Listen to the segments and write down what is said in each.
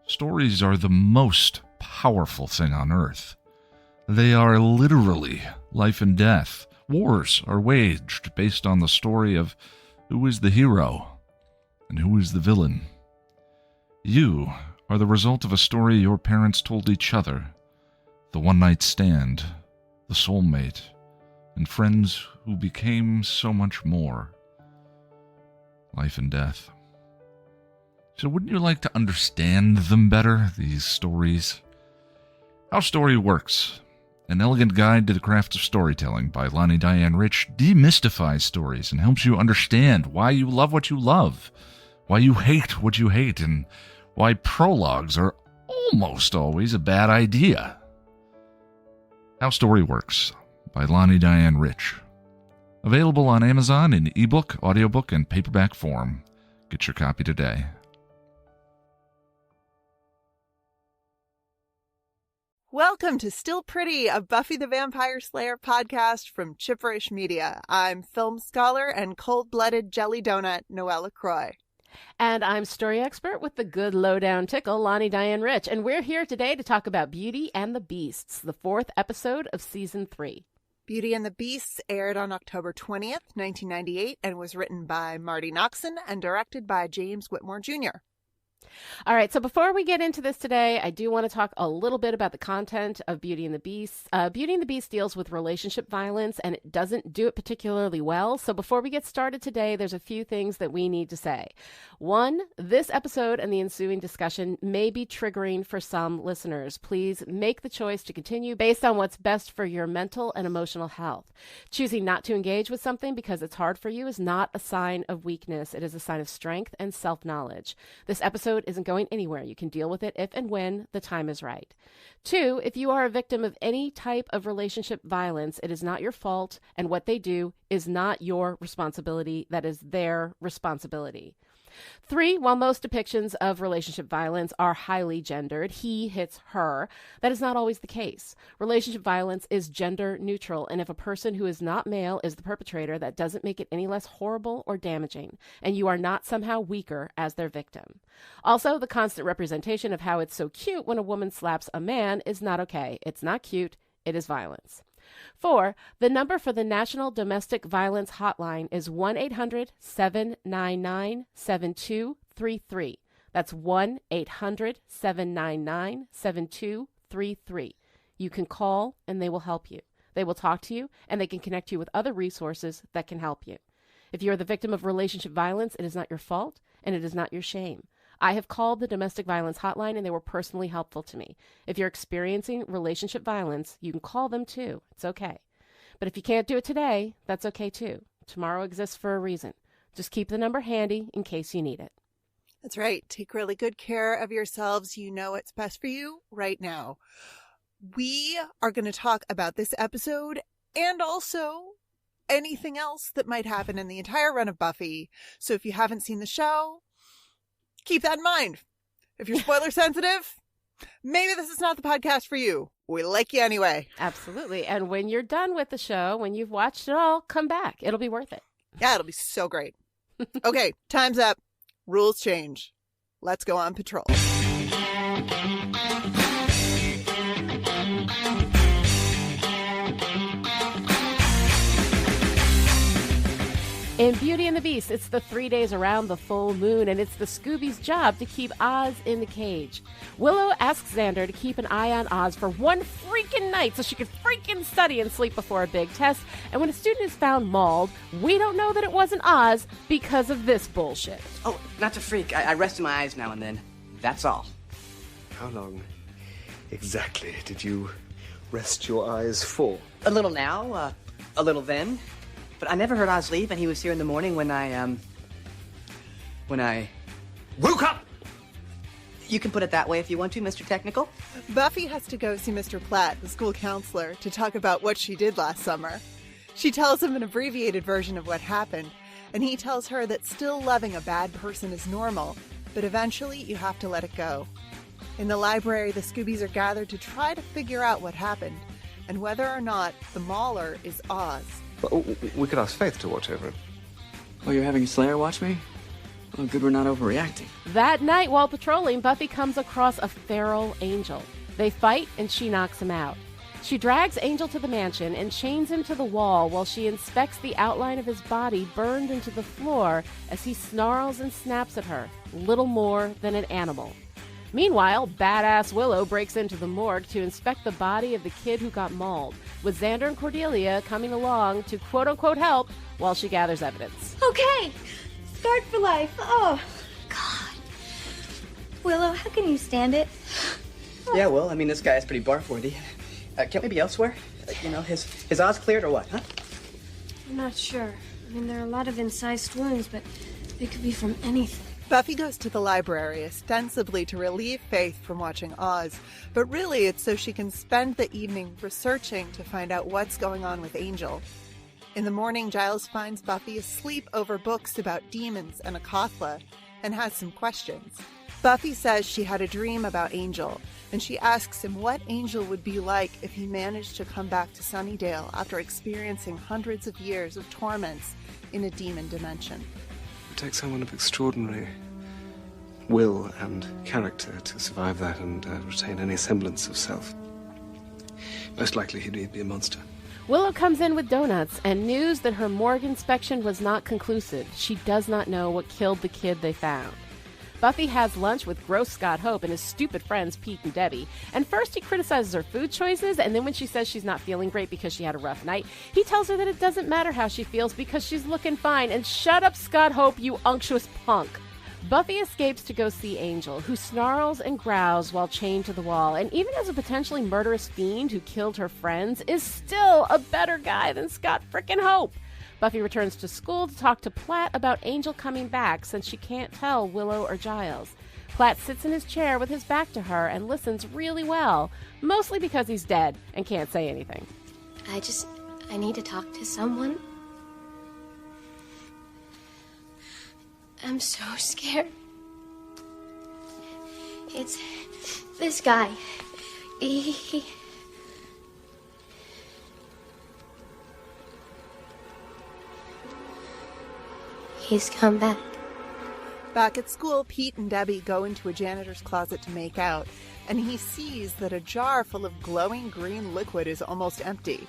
Stories are the most powerful thing on earth. They are literally life and death. Wars are waged based on the story of who is the hero and who is the villain. You are the result of a story your parents told each other, the one-night stand, the soulmate, and friends who became so much more. Life and death. So wouldn't you like to understand them better, these stories? How Story Works, an elegant guide to the craft of storytelling by Lani and Rich, demystifies stories and helps you understand why you love what you love, why you hate what you hate, and why prologues are almost always a bad idea. How Story Works by Lani and Rich. Available on Amazon in ebook, audiobook, and paperback form. Get your copy today. Welcome to Still Pretty, a Buffy the Vampire Slayer podcast from Chipperish Media. I'm film scholar and cold-blooded jelly donut Noelle LaCroix. And I'm story expert with the good lowdown tickle, Lani and Rich. And we're here today to talk about Beauty and the Beasts, the 4th episode of Season 3. Beauty and the Beasts aired on October 20th, 1998, and was written by Marty Noxon and directed by James Whitmore Jr. All right, so before we get into this today, I do want to talk a little bit about the content of Beauty and the Beast. Beauty and the Beast deals with relationship violence, and it doesn't do it particularly well. So before we get started today, there's a few things that we need to say. One, this episode and the ensuing discussion may be triggering for some listeners. Please make the choice to continue based on what's best for your mental and emotional health. Choosing not to engage with something because it's hard for you is not a sign of weakness. It is a sign of strength and self-knowledge. This episode isn't going anywhere. You can deal with it if and when the time is right. 2, if you are a victim of any type of relationship violence, it is not your fault, and what they do is not your responsibility. That is their responsibility. 3, while most depictions of relationship violence are highly gendered, he hits her, that is not always the case. Relationship violence is gender neutral, and if a person who is not male is the perpetrator, that doesn't make it any less horrible or damaging, and you are not somehow weaker as their victim. Also, the constant representation of how it's so cute when a woman slaps a man is not okay. It's not cute, it is violence. 4, the number for the National Domestic Violence Hotline is 1-800-799-7233. That's 1-800-799-7233. You can call and they will help you. They will talk to you and they can connect you with other resources that can help you. If you are the victim of relationship violence, it is not your fault and it is not your shame. I have called the domestic violence hotline and they were personally helpful to me. If you're experiencing relationship violence, you can call them too. It's okay. But if you can't do it today, that's okay too. Tomorrow exists for a reason. Just keep the number handy in case you need it. That's right. Take really good care of yourselves. You know what's best for you right now. We are going to talk about this episode and also anything else that might happen in the entire run of Buffy. So if you haven't seen the show, keep that in mind. If you're spoiler sensitive, maybe this is not the podcast for you. We like you anyway. Absolutely. And when you're done with the show, when you've watched it all, come back. It'll be worth it. Yeah, it'll be so great. Okay, time's up. Rules change. Let's go on patrol. In Beauty and the Beast, it's the 3 days around the full moon, and it's the Scooby's job to keep Oz in the cage. Willow asks Xander to keep an eye on Oz for one freaking night so she could freaking study and sleep before a big test. And when a student is found mauled, we don't know that it wasn't Oz because of this bullshit. Oh, not to freak. I rest my eyes now and then. That's all. How long exactly did you rest your eyes for? A little now, a little then. But I never heard Oz leave, and he was here in the morning when I woke up! You can put it that way if you want to, Mr. Technical. Buffy has to go see Mr. Platt, the school counselor, to talk about what she did last summer. She tells him an abbreviated version of what happened, and he tells her that still loving a bad person is normal, but eventually you have to let it go. In the library, the Scoobies are gathered to try to figure out what happened, and whether or not the mauler is Oz. Well, we could ask Faith to watch over it. Oh, you're having a Slayer watch me? Well, good we're not overreacting. That night, while patrolling, Buffy comes across a feral Angel. They fight, and she knocks him out. She drags Angel to the mansion and chains him to the wall while she inspects the outline of his body burned into the floor as he snarls and snaps at her, little more than an animal. Meanwhile, badass Willow breaks into the morgue to inspect the body of the kid who got mauled, with Xander and Cordelia coming along to quote-unquote help while she gathers evidence. Okay, Scarred for life. Oh, God. Willow, how can you stand it? Yeah, well, I mean, this guy is pretty barf-worthy. Can't we be elsewhere? His Oz cleared or what, huh? I'm not sure. I mean, there are a lot of incised wounds, but they could be from anything. Buffy goes to the library ostensibly to relieve Faith from watching Oz, but really it's so she can spend the evening researching to find out what's going on with Angel. In the morning, Giles finds Buffy asleep over books about demons and Akathla and has some questions. Buffy says she had a dream about Angel, and she asks him what Angel would be like if he managed to come back to Sunnydale after experiencing hundreds of years of torments in a demon dimension. It takes someone of extraordinary will and character to survive that and retain any semblance of self. Most likely he'd be a monster. Willow comes in with donuts and news that her morgue inspection was not conclusive. She does not know what killed the kid they found. Buffy has lunch with gross Scott Hope and his stupid friends Pete and Debbie. And first he criticizes her food choices, and then when she says she's not feeling great because she had a rough night, he tells her that it doesn't matter how she feels because she's looking fine. And shut up, Scott Hope, you unctuous punk. Buffy escapes to go see Angel, who snarls and growls while chained to the wall, and even as a potentially murderous fiend who killed her friends, is still a better guy than Scott frickin' Hope. Buffy returns to school to talk to Platt about Angel coming back since she can't tell Willow or Giles. Platt sits in his chair with his back to her and listens really well, mostly because he's dead and can't say anything. I need to talk to someone. I'm so scared. It's this guy. He's come back. Back at school, Pete and Debbie go into a janitor's closet to make out, and he sees that a jar full of glowing green liquid is almost empty.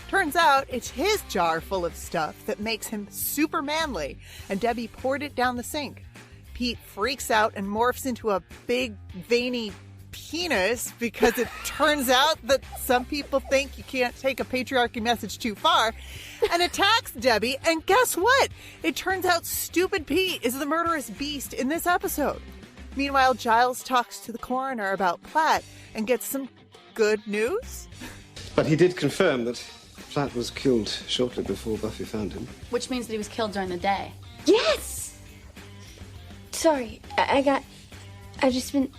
Turns out it's his jar full of stuff that makes him super manly, and Debbie poured it down the sink. Pete freaks out and morphs into a big, veiny penis because it turns out that some people think you can't take a patriarchy message too far, and attacks Debbie. And guess what? It turns out Stupid Pete is the murderous beast in this episode. Meanwhile, Giles talks to the coroner about Platt and gets some good news. But he did confirm that Platt was killed shortly before Buffy found him. Which means that he was killed during the day. Yes! Sorry, I've just been...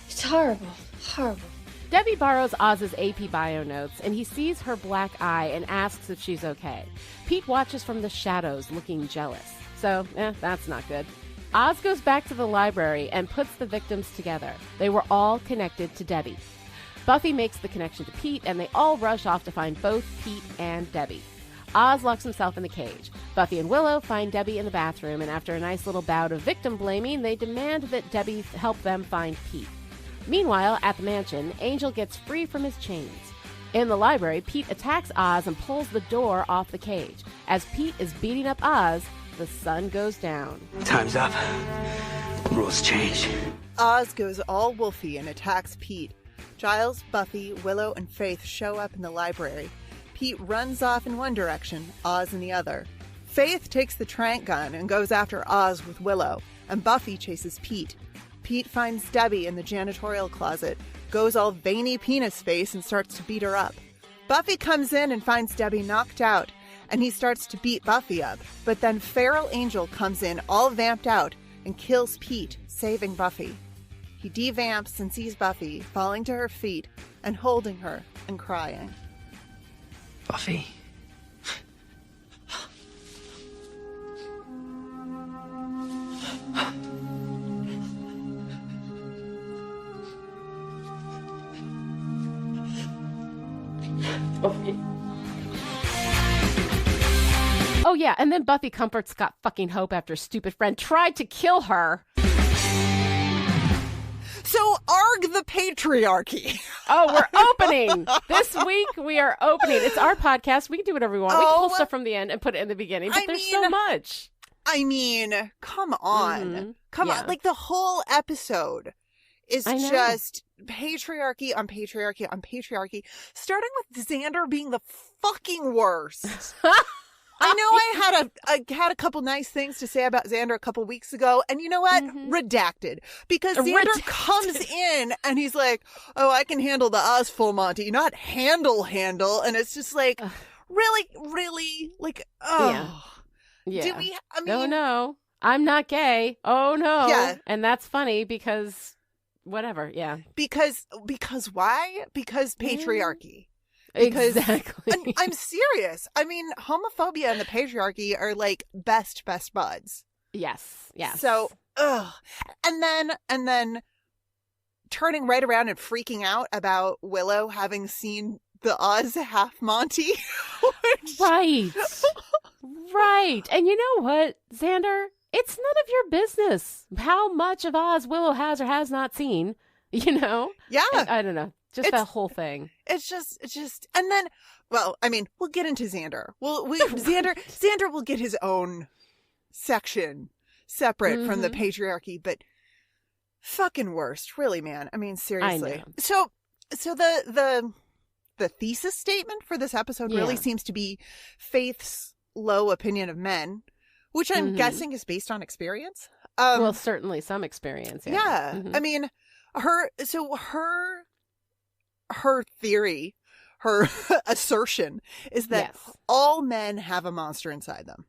It's horrible. Horrible. Debbie borrows Oz's AP bio notes, and he sees her black eye and asks if she's okay. Pete watches from the shadows, looking jealous. So, that's not good. Oz goes back to the library and puts the victims together. They were all connected to Debbie. Buffy makes the connection to Pete, and they all rush off to find both Pete and Debbie. Oz locks himself in the cage. Buffy and Willow find Debbie in the bathroom, and after a nice little bout of victim blaming, they demand that Debbie help them find Pete. Meanwhile, at the mansion, Angel gets free from his chains. In the library, Pete attacks Oz and pulls the door off the cage. As Pete is beating up Oz, the sun goes down. Time's up. Rules change. Oz goes all wolfy and attacks Pete. Giles, Buffy, Willow, and Faith show up in the library. Pete runs off in one direction, Oz in the other. Faith takes the tranq gun and goes after Oz with Willow, and Buffy chases Pete. Pete finds Debbie in the janitorial closet, goes all veiny penis face and starts to beat her up. Buffy comes in and finds Debbie knocked out, and he starts to beat Buffy up. But then Feral Angel comes in all vamped out and kills Pete, saving Buffy. He devamps and sees Buffy falling to her feet and holding her and crying. Buffy. Oh yeah. And then Buffy comforts Scott fucking Hope after a stupid friend tried to kill her. So, arg the patriarchy. Oh, we're opening. This week we are opening. It's our podcast. We can do whatever we want. We can pull stuff from the end and put it in the beginning. But there's so much. I mean, come on. Mm-hmm. Come on. Like, the whole episode is just patriarchy on patriarchy on patriarchy, starting with Xander being the fucking worst. I know I had a couple nice things to say about Xander a couple weeks ago, and you know what? Redacted. Because Xander comes in and he's like, oh, I can handle the Oz full Monty, not handle. And it's just like, really? Like, oh. Yeah. Do we, I mean. Oh, no. I'm not gay. Oh, no. Yeah. And that's funny because whatever. Yeah. Because why? Because patriarchy. Because, exactly. I'm serious. I mean, homophobia and the patriarchy are like best buds. Yes. So, and then turning right around and freaking out about Willow having seen the Oz half Monty. Right. Right. And you know what, Xander? It's none of your business how much of Oz Willow has or has not seen, you know? Yeah. I don't know. Just that whole thing. It's just, and then, well, I mean, we'll get into Xander. Xander will get his own section separate from the patriarchy, but fucking worst, really, man. I mean, seriously. So the thesis statement for this episode really seems to be Faith's low opinion of men, which I'm guessing is based on experience. Well, certainly some experience. Yeah. I mean, her theory, her assertion is that all men have a monster inside them.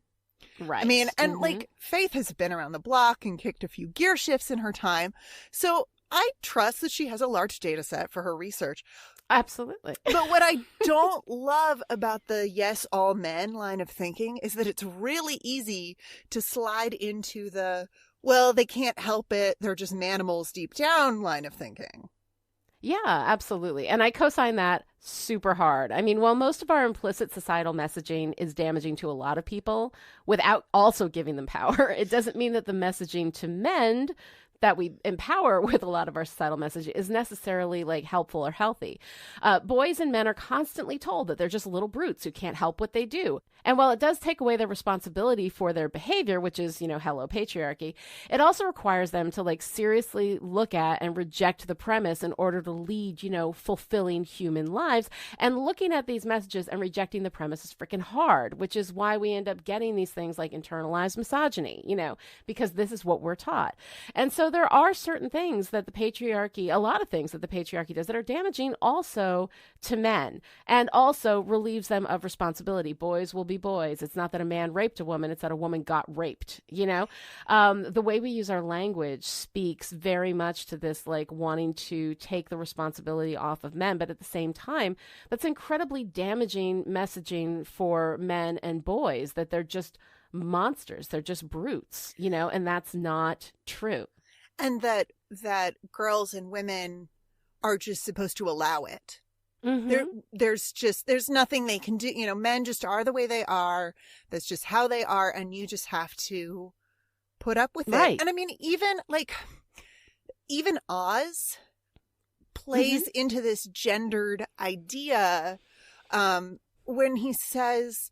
Right. I mean, and like Faith has been around the block and kicked a few gear shifts in her time. So I trust that she has a large data set for her research. Absolutely. But what I don't love about the yes, all men line of thinking is that it's really easy to slide into the, well, they can't help it, they're just manimals deep down line of thinking. Yeah, absolutely. And I co-sign that super hard. I mean, while most of our implicit societal messaging is damaging to a lot of people without also giving them power, it doesn't mean that the messaging to men that we empower with a lot of our societal message is necessarily like helpful or healthy. Boys and men are constantly told that they're just little brutes who can't help what they do. And while it does take away their responsibility for their behavior, which is, hello, patriarchy, it also requires them to like seriously look at and reject the premise in order to lead, fulfilling human lives. And looking at these messages and rejecting the premise is freaking hard, which is why we end up getting these things like internalized misogyny, because this is what we're taught. And so there are certain things that the patriarchy, a lot of things that the patriarchy does that are damaging also to men and also relieves them of responsibility. Boys will be boys. It's not that a man raped a woman, it's that a woman got raped, The way we use our language speaks very much to this, like wanting to take the responsibility off of men. But at the same time, that's incredibly damaging messaging for men and boys, that they're just monsters. They're just brutes, and that's not true. And that girls and women are just supposed to allow it. There's nothing they can do. Men just are the way they are. That's just how they are. And you just have to put up with it. And I mean, even Oz plays into this gendered idea, when he says,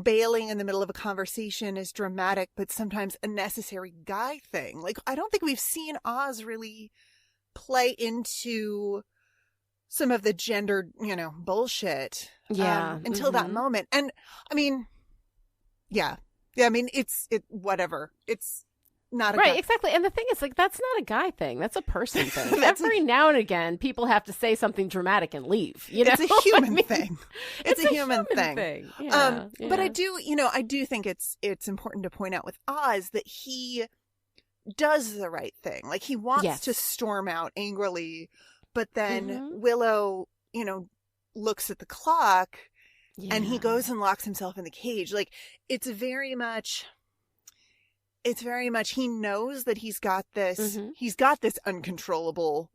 bailing in the middle of a conversation is dramatic, but sometimes a necessary guy thing. Like, I don't think we've seen Oz really play into some of the gendered, bullshit. Until that moment. And I mean, I mean, whatever. It's not a right, guy. Exactly. And the thing is, like, that's not a guy thing. That's a person thing. Every now and again, people have to say something dramatic and leave. It's a human thing. It's a human thing. Yeah, But I do think it's important to point out with Oz that he does the right thing. Like, he wants to storm out angrily, but then Willow, looks at the clock and he goes and locks himself in the cage. Like, it's very much he knows that he's got this uncontrollable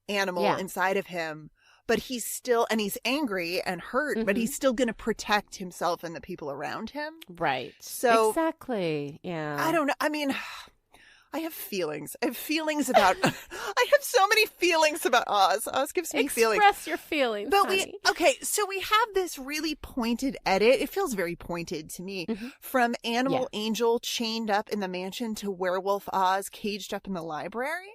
animal inside of him, but he's still, and he's angry and hurt, but he's still going to protect himself and the people around him. Right. So exactly. Yeah. I don't know. I mean, I have feelings. I have feelings about, I have so many feelings about Oz. Oz gives me feelings. Express your feelings, But honey. so we have this really pointed edit. It feels very pointed to me from Animal Angel chained up in the mansion to Werewolf Oz caged up in the library.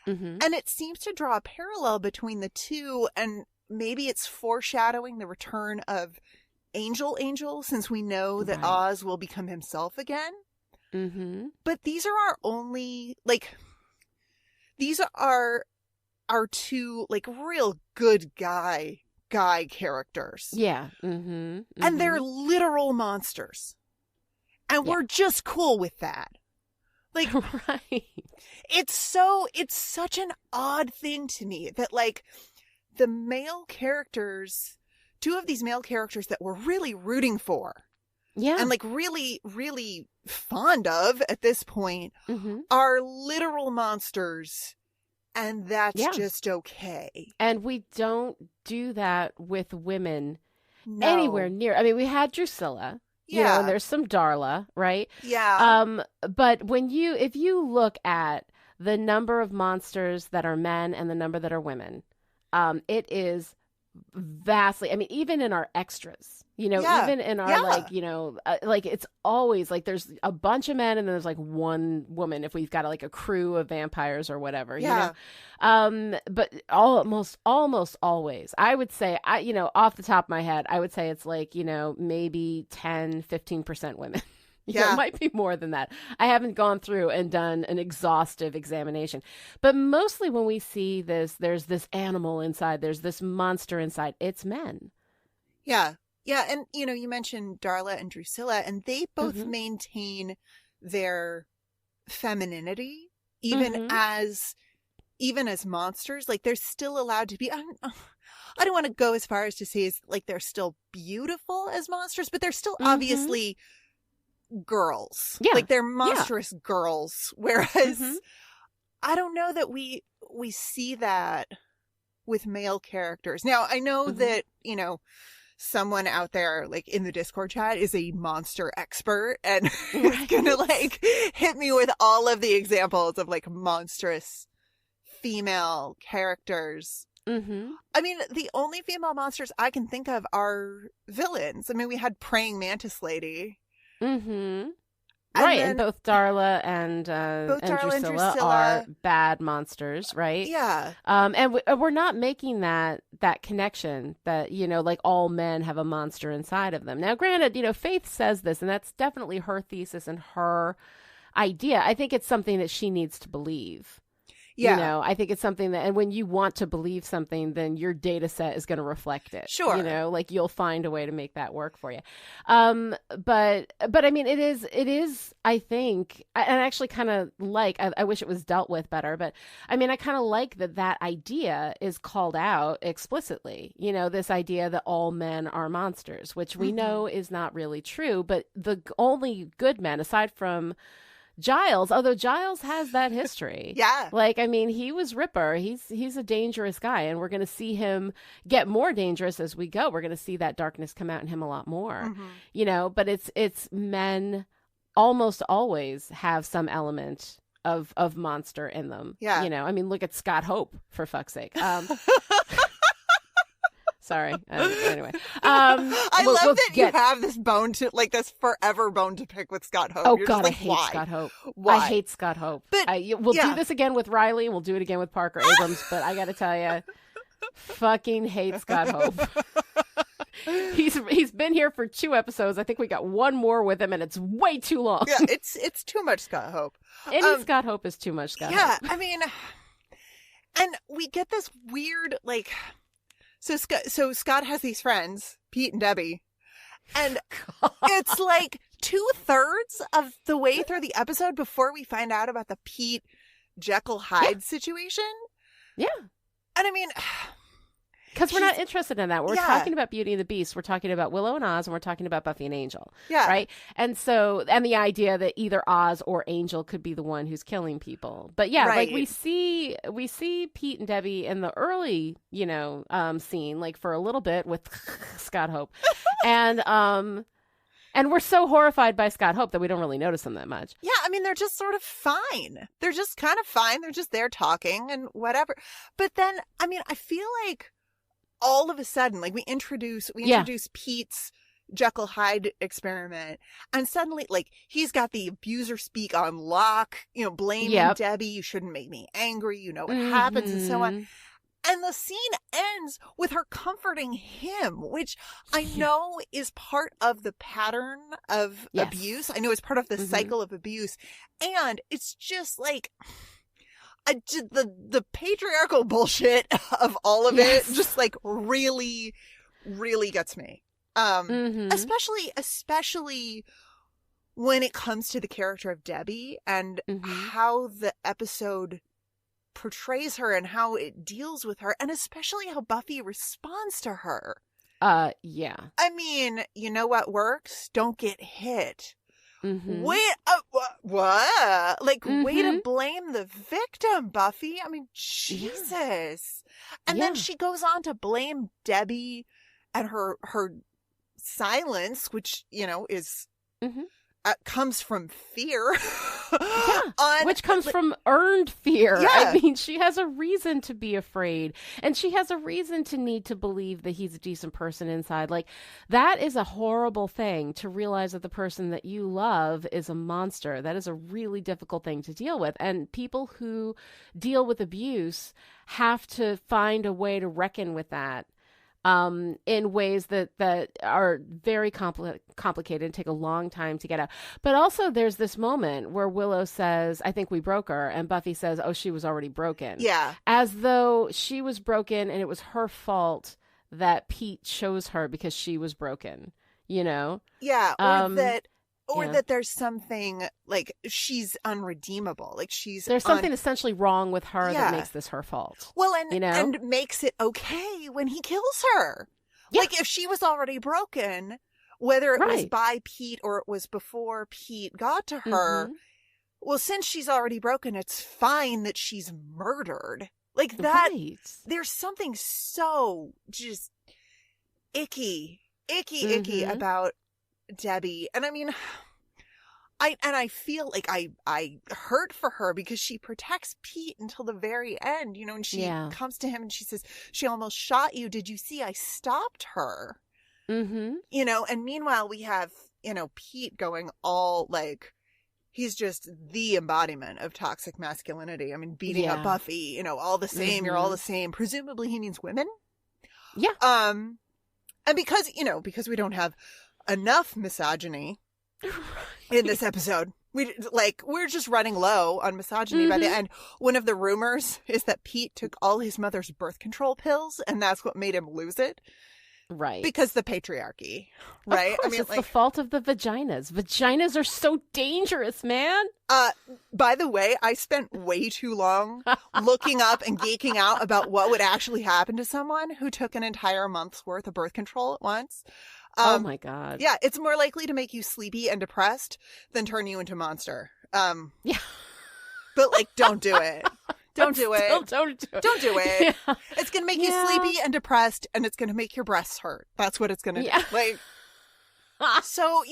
And it seems to draw a parallel between the two, and maybe it's foreshadowing the return of Angel, since we know that Oz will become himself again. But these are our only, like, these are our two, like, real good guy characters. Yeah. And they're literal monsters. And we're just cool with that. Like, right. It's such an odd thing to me that, like, the male characters, two of these male characters that we're really rooting for. Yeah. And, like, really, really fond of at this point are literal monsters. And that's just okay. And we don't do that with women anywhere near. I mean, we had Drusilla. You know, and there's some Darla, right? Yeah. But if you look at the number of monsters that are men and the number that are women, it is vastly, I mean, even in our extras, you know, even in our like, you know, like it's always like there's a bunch of men and then there's like one woman if we've got like a crew of vampires or whatever, you know. But almost always, I would say, you know, off the top of my head, I would say it's like, you know, maybe 10-15% women. Yeah, it might be more than that. I haven't gone through and done an exhaustive examination. But mostly when we see this, there's this animal inside, there's this monster inside, it's men. Yeah. Yeah. And, you know, you mentioned Darla and Drusilla, and they both maintain their femininity, even as monsters. Like, they're still allowed to be, I don't want to go as far as to say like they're still beautiful as monsters, but they're still obviously girls. Yeah. Like, they're monstrous girls. Whereas I don't know that we see that with male characters. Now, I know that, you know, someone out there, like, in the Discord chat is a monster expert and is gonna, like, hit me with all of the examples of, like, monstrous female characters. I mean, the only female monsters I can think of are villains. I mean, we had Praying Mantis Lady. Right, and both Darla and Drusilla are bad monsters, right? Yeah. And we're not making that connection that, you know, like all men have a monster inside of them. Now, granted, you know, Faith says this, and that's definitely her thesis and her idea. I think it's something that she needs to believe. Yeah. You know, I think it's something that, and when you want to believe something, then your data set is going to reflect it. Sure. You know, like you'll find a way to make that work for you. But I mean, it is, I think, and I actually kind of like, I wish it was dealt with better, but I mean, I kind of like that idea is called out explicitly, you know, this idea that all men are monsters, which we know is not really true, but the only good men, aside from Giles, although Giles has that history. Yeah. Like, I mean, he was Ripper. He's a dangerous guy, and we're going to see him get more dangerous as we go. We're going to see that darkness come out in him a lot more, you know, but it's men almost always have some element of monster in them. Yeah. You know, I mean, look at Scott Hope, for fuck's sake. Sorry. Anyway, I love that you have this this forever bone to pick with Scott Hope. Oh, You're God, just like, I hate why? Scott Hope. Why? I hate Scott Hope. But we'll do this again with Riley, and we'll do it again with Parker Abrams. But I got to tell you, fucking hate Scott Hope. He's been here for 2 episodes. I think we got one more with him, and it's way too long. Yeah, it's too much Scott Hope. Any Scott Hope is too much Scott Hope. Yeah, I mean, and we get this weird, like... So Scott has these friends, Pete and Debbie, and it's like 2/3 of the way through the episode before we find out about the Pete Jekyll Hyde situation. Yeah. And I mean, Because we're not interested in that. We're Yeah. talking about Beauty and the Beast. We're talking about Willow and Oz, and we're talking about Buffy and Angel. Yeah. Right? And the idea that either Oz or Angel could be the one who's killing people. But yeah, Right. like we see Pete and Debbie in the early, scene, like for a little bit with Scott Hope. And we're so horrified by Scott Hope that we don't really notice them that much. Yeah, I mean, they're just sort of fine. They're just kind of fine. They're just there talking and whatever. But then, I mean, I feel like all of a sudden, like we introduce Pete's Jekyll Hyde experiment, and suddenly, like, he's got the abuser speak on lock, blaming Debbie, you shouldn't make me angry, you know what happens, and so on. And the scene ends with her comforting him, which I know is part of the pattern of abuse. I know it's part of the cycle of abuse. And it's just like the patriarchal bullshit of all of it just like really, really gets me. Especially when it comes to the character of Debbie and how the episode portrays her and how it deals with her, and especially how Buffy responds to her. Yeah. I mean, you know what works? Don't get hit. Wait, what? Like, way to blame the victim, Buffy. I mean, Jesus. And then she goes on to blame Debbie and her silence, which, is comes from fear. Which comes from earned fear. Yeah. I mean, she has a reason to be afraid, and she has a reason to need to believe that he's a decent person inside. Like, that is a horrible thing, to realize that the person that you love is a monster. That is a really difficult thing to deal with. And people who deal with abuse have to find a way to reckon with that. In ways that are very complicated and take a long time to get out. But also there's this moment where Willow says, I think we broke her. And Buffy says, oh, she was already broken. Yeah. As though she was broken and it was her fault that Pete chose her because she was broken, Yeah. Or that there's something, like, she's unredeemable. Like, there's something essentially wrong with her that makes this her fault. Well, and makes it okay when he kills her. Yeah. Like, if she was already broken, whether it was by Pete or it was before Pete got to her, well, since she's already broken, it's fine that she's murdered. Like, that, there's something so just icky about Debbie. And I mean, I feel like I hurt for her because she protects Pete until the very end, and she comes to him and she says, she almost shot you. Did you see I stopped her? And meanwhile we have, Pete going all like, he's just the embodiment of toxic masculinity. I mean, beating up Buffy, all the same, you're all the same. Presumably he means women. Yeah. And because we don't have enough misogyny in this episode, we're just running low on misogyny by the end. One of the rumors is that Pete took all his mother's birth control pills and that's what made him lose it. Right. Because the patriarchy. Right. Of course, it's the fault of the vaginas. Vaginas are so dangerous, man. By the way, I spent way too long looking up and geeking out about what would actually happen to someone who took an entire month's worth of birth control at once. Oh my God. Yeah, it's more likely to make you sleepy and depressed than turn you into a monster. Yeah. But don't do it. Don't do it. Don't do it. Don't do it. Yeah. It's going to make you sleepy and depressed, and it's going to make your breasts hurt. That's what it's going to do. Like, so,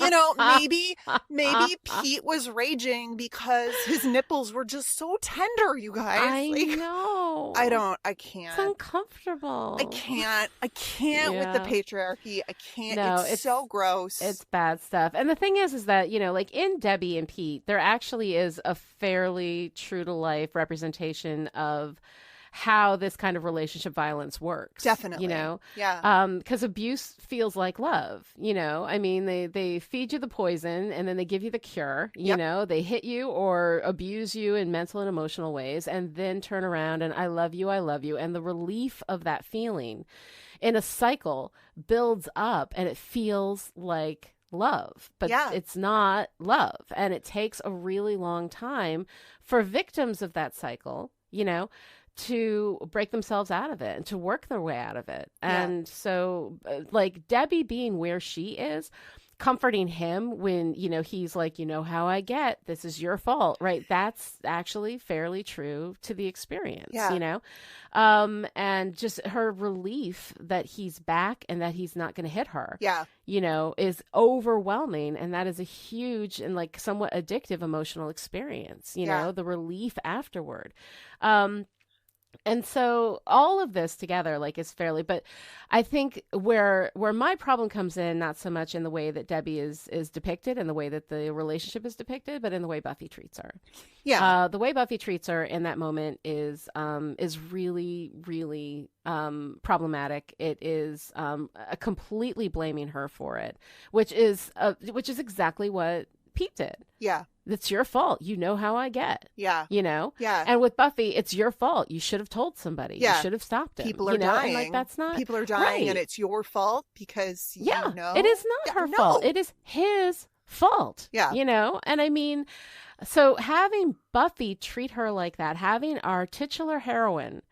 maybe Pete was raging because his nipples were just so tender, you guys. I know. I can't. It's uncomfortable. I can't with the patriarchy. I can't. No, it's so gross. It's bad stuff. And the thing is that, like in Debbie and Pete, there actually is a fairly true to life representation of how this kind of relationship violence works. Definitely. Yeah. Because abuse feels like love, I mean, they feed you the poison and then they give you the cure, they hit you or abuse you in mental and emotional ways and then turn around and I love you. And the relief of that feeling in a cycle builds up and it feels like love, but it's not love. And it takes a really long time for victims of that cycle, to break themselves out of it and to work their way out of it. And so like Debbie being where she is, comforting him when, you know, he's like, you know how I get, this is your fault, right? That's actually fairly true to the experience, you know? And just her relief that he's back and that he's not going to hit her, you know, is overwhelming. And that is a huge and like somewhat addictive emotional experience, you know, the relief afterward. And so all of this together, like, is fairly, but I think where my problem comes in, not so much in the way that Debbie is depicted and the way that the relationship is depicted, but in the way Buffy treats her. Yeah. The way Buffy treats her in that moment is really, really problematic. It is completely blaming her for it, which is exactly what Pete did. Yeah. It's your fault. You know how I get. Yeah. You know? Yeah. And with Buffy, it's your fault. You should have told somebody. Yeah. You should have stopped it. People are dying. And like, that's not... People are dying, and it's your fault because you know. It is not her fault. It is his fault. Yeah. You know? And I mean, so having Buffy treat her like that, having our titular heroine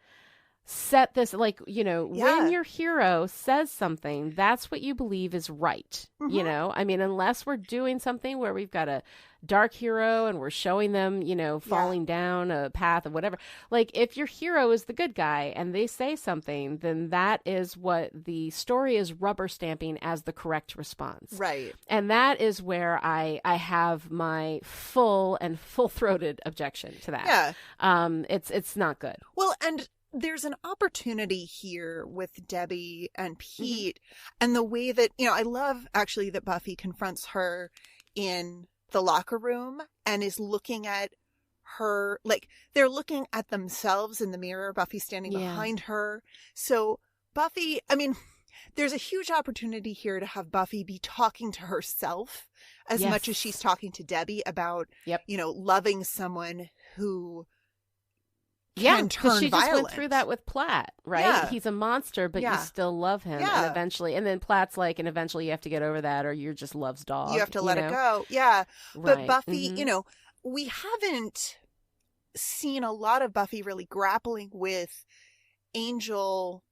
set this, like, you know, when your hero says something, that's what you believe is right. You know, I mean, unless we're doing something where we've got a dark hero and we're showing them, you know, falling down a path or whatever. Like, if your hero is the good guy and they say something, then that is what the story is rubber stamping as the correct response. Right. And that is where I have my full-throated objection to that. Yeah. It's not good. Well, and there's an opportunity here with Debbie and Pete and the way that, you know, I love actually that Buffy confronts her in the locker room and is looking at her, like, they're looking at themselves in the mirror, Buffy standing behind her. So Buffy, I mean, there's a huge opportunity here to have Buffy be talking to herself as much as she's talking to Debbie about, you know, loving someone who can turn she violent. Just went through that with Platt, right? Yeah. He's a monster, but you still love him. And eventually, and then Platt's like, and eventually you have to get over that or you're just love's dog. You have to let it go. Yeah. Right. But Buffy, you know, we haven't seen a lot of Buffy really grappling with Angel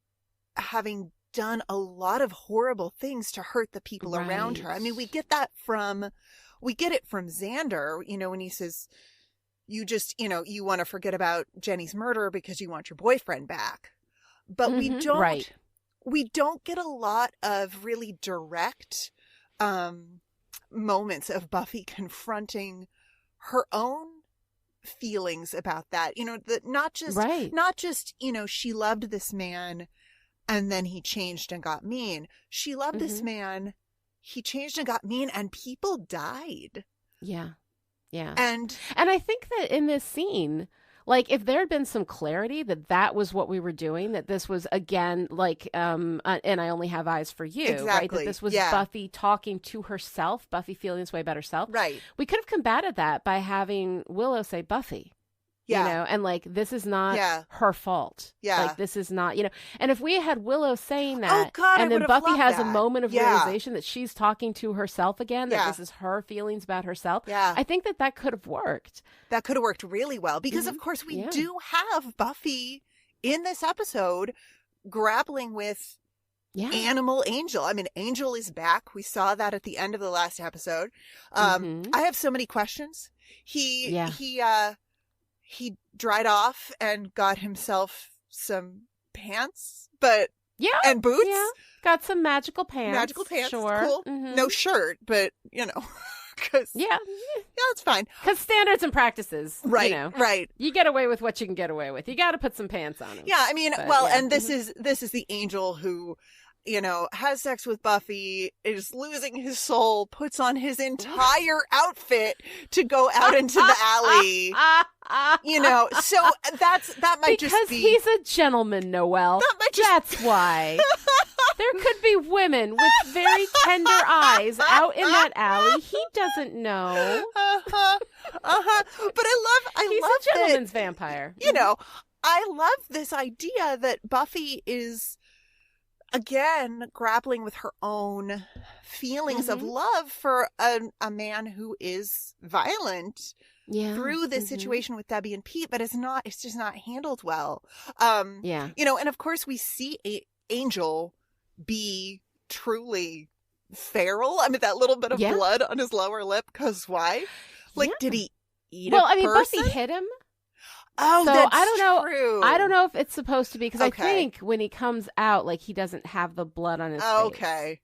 having done a lot of horrible things to hurt the people around her. I mean, we get it from Xander, you know, when he says, you just, you know, you want to forget about Jenny's murder because you want your boyfriend back. But we don't get a lot of really direct moments of Buffy confronting her own feelings about that. You know, that not just, you know, she loved this man and then he changed and got mean. She loved this man, he changed and got mean, and people died. Yeah. Yeah. And I think that in this scene, like, if there had been some clarity that was what we were doing, that this was, again, like, and I only have eyes for you, right? That this was Buffy talking to herself, Buffy feeling this way about herself. Right. We could have combated that by having Willow say, Buffy. Yeah. You know, and like, this is not her fault. Yeah. Like, this is not, you know, and if we had Willow saying that, and then Buffy has a moment of realization that she's talking to herself again, that this is her feelings about herself. Yeah. I think that could have worked. That could have worked really well because, of course, we do have Buffy in this episode grappling with Animal Angel. I mean, Angel is back. We saw that at the end of the last episode. I have so many questions. He dried off and got himself some pants, and boots. Yeah. Got some magical pants. Magical pants. Sure. Cool. No shirt, but, you know, because it's fine. Because standards and practices, right? You know, right. You get away with what you can get away with. You got to put some pants on him. Yeah, I mean, and this is the Angel who, you know, has sex with Buffy, is losing his soul, puts on his entire outfit to go out into the alley. You know, so that might because just be... he's a gentleman, Noelle. That's why. There could be women with very tender eyes out in that alley. He doesn't know. But he's love a gentleman's vampire. You know, I love this idea that Buffy is, again, grappling with her own feelings of love for a man who is violent. through this situation with Debbie and Pete, but it's just not handled well. Yeah. You know, and of course we see Angel be truly feral. I mean, that little bit of blood on his lower lip, because why? Like, did he eat a person? Buffy hit him. Oh, so that's I don't know. true. I don't know if it's supposed to be, because I think when he comes out, like, he doesn't have the blood on his face. Okay.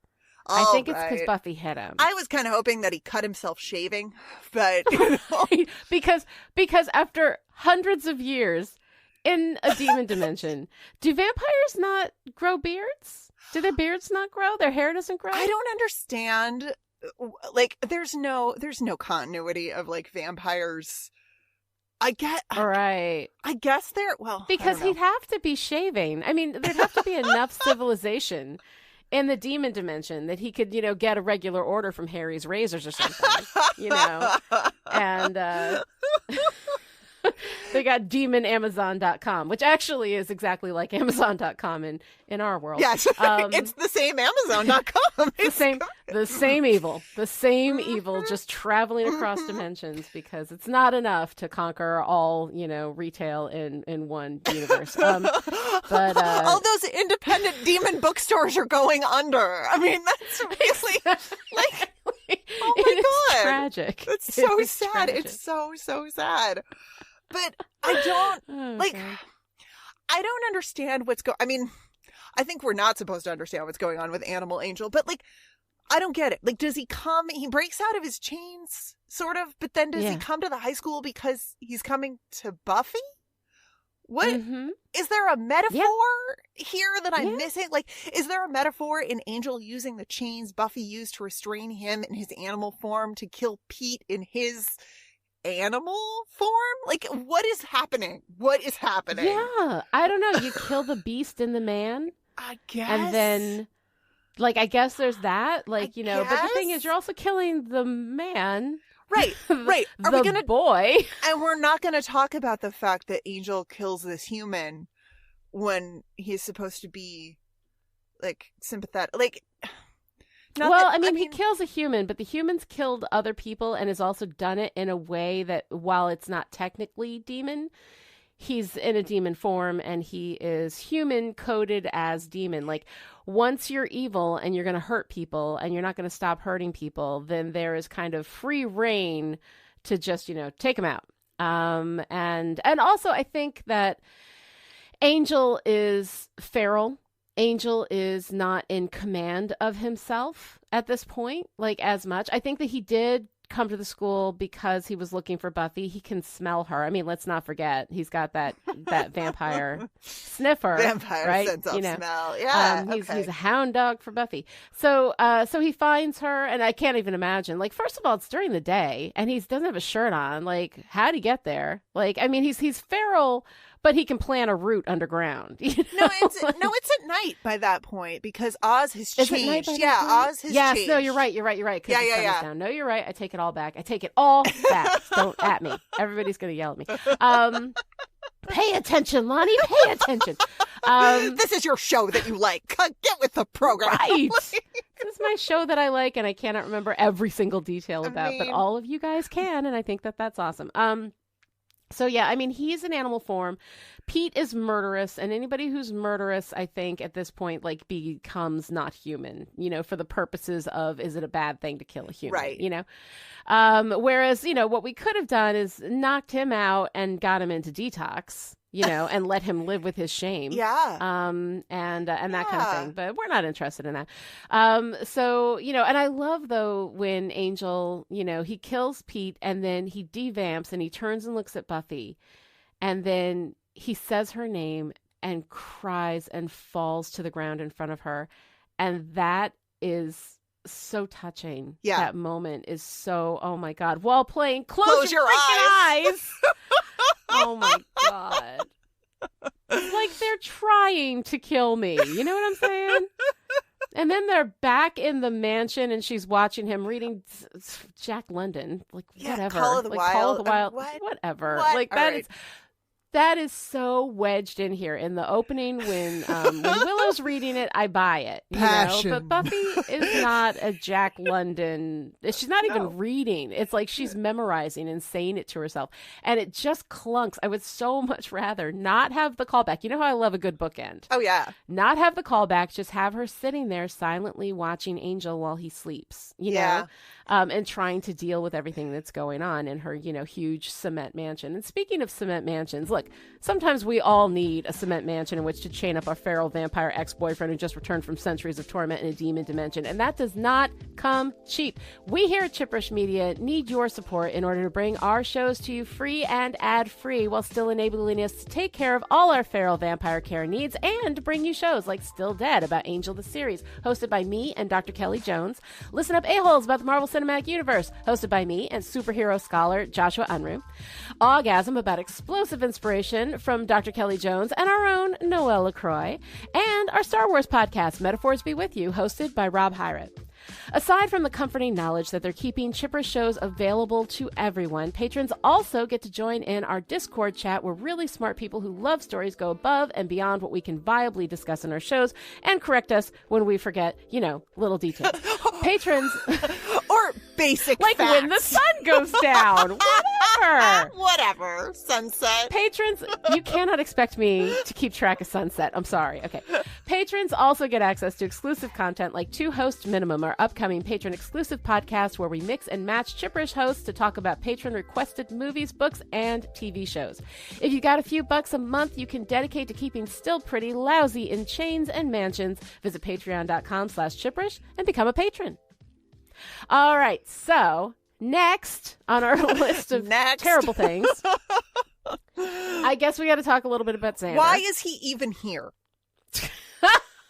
I think it's because Buffy hit him. I was kind of hoping that he cut himself shaving, but you know. because after hundreds of years in a demon dimension, do vampires not grow beards? Do their beards not grow? Their hair doesn't grow? I don't understand. Like, there's no continuity of, like, vampires. I guess they're, because he'd have to be shaving. I mean, there'd have to be enough civilization in the demon dimension that he could, you know, get a regular order from Harry's Razors or something, you know, and they got demonamazon.com, which actually is exactly like Amazon.com in our world. Yes, it's the same Amazon.com. the same evil, just traveling across dimensions, because it's not enough to conquer all, you know, retail in one universe. But all those independent demon bookstores are going under. I mean, that's really like, oh my God, tragic. It's so sad. Tragic. It's so sad. But I don't I don't understand what's I mean, I think we're not supposed to understand what's going on with Animal Angel, but, like, I don't get it. Like, does he breaks out of his chains, sort of, but then does he come to the high school because he's coming to Buffy? What? Is there a metaphor here that I'm missing? Like, is there a metaphor in Angel using the chains Buffy used to restrain him in his animal form to kill Pete in his animal form? Like, what is happening? Yeah, I don't know. You kill the beast in the man, I guess, and then, like, I guess there's that, like, you know, but the thing is, you're also killing the man, right. Are we gonna boy, and we're not gonna talk about the fact that Angel kills this human when he's supposed to be, like, sympathetic, like. I mean, he kills a human, but the human's killed other people and has also done it in a way that, while it's not technically demon, he's in a demon form and he is human coded as demon. Like, once you're evil and you're going to hurt people and you're not going to stop hurting people, then there is kind of free reign to just, you know, take them out. And also I think that Angel is feral. Angel is not in command of himself at this point, like, as much. I think that he did come to the school because he was looking for Buffy. He can smell her. I mean, let's not forget, he's got that vampire sniffer, right? Sense of smell. Yeah, he's a hound dog for Buffy. So he finds her, and I can't even imagine. Like, first of all, it's during the day, and he doesn't have a shirt on. Like, how'd he get there? Like, I mean, he's feral, but he can plant a root underground. You know? No, it's at night by that point, because Oz has changed. Is it night by Oz has changed. Yes, no, you're right. Yeah. Down. No, you're right. I take it all back. Don't at me. Everybody's going to yell at me. Pay attention, Lani. Pay attention. This is your show that you like. Get with the program. Right. This is my show that I like, and I cannot remember every single detail about, but all of you guys can, and I think that that's awesome. So yeah, I mean, he's in animal form. Pete is murderous, and anybody who's murderous, I think, at this point, like, becomes not human, you know, for the purposes of, is it a bad thing to kill a human? Right. You know? Whereas, you know, what we could have done is knocked him out and got him into detox, you know, and let him live with his shame. Yeah. And that kind of thing. But we're not interested in that. So, you know, and I love, though, when Angel, you know, he kills Pete and then he devamps and he turns and looks at Buffy, and then he says her name and cries and falls to the ground in front of her. And that is so touching. Yeah. That moment is so, oh my God. While playing Close Your Eyes. Oh my God. It's like they're trying to kill me. You know what I'm saying? And then they're back in the mansion and she's watching him reading Jack London. Like, whatever. Call of the like, Wild. Call of the Wild. What? Whatever. What? Like, All that right. is... that is so wedged in here in the opening when Willow's reading it. I buy it, Passion. But Buffy is not a Jack London. She's not even reading. It's like she's memorizing and saying it to herself, and it just clunks. I would so much rather not have the callback. You know how I love a good bookend. Oh yeah. Not have the callback. Just have her sitting there silently watching Angel while he sleeps. You know, and trying to deal with everything that's going on in her, huge cement mansion. And speaking of cement mansions, look, sometimes we all need a cement mansion in which to chain up our feral vampire ex-boyfriend who just returned from centuries of torment in a demon dimension. And that does not come cheap. We here at Chipperish Media need your support in order to bring our shows to you free and ad-free while still enabling us to take care of all our feral vampire care needs and bring you shows like Still Dead about Angel the series, hosted by me and Dr. Kelly Jones. Listen Up A-Holes about the Marvel Cinematic Universe, hosted by me and superhero scholar Joshua Unruh. Orgasm about explosive inspiration from Dr. Kelly Jones and our own Noelle LaCroix. And our Star Wars podcast, Metaphors Be With You, hosted by Rob Hyrett. Aside from the comforting knowledge that they're keeping Chipper shows available to everyone, patrons also get to join in our Discord chat where really smart people who love stories go above and beyond what we can viably discuss in our shows and correct us when we forget, little details. Patrons... or basic like facts. When the sun goes down. Whatever. Whatever. Sunset. Patrons, you cannot expect me to keep track of sunset. I'm sorry. Okay. Patrons also get access to exclusive content like 2 Host Minimum, our upcoming patron-exclusive podcast where we mix and match Chipperish hosts to talk about patron-requested movies, books, and TV shows. If you got a few bucks a month you can dedicate to keeping still pretty lousy in chains and mansions, visit patreon.com/Chipperish and become a patron. All right, so next on our list of terrible things, I guess we got to talk a little bit about Xander. Why is he even here?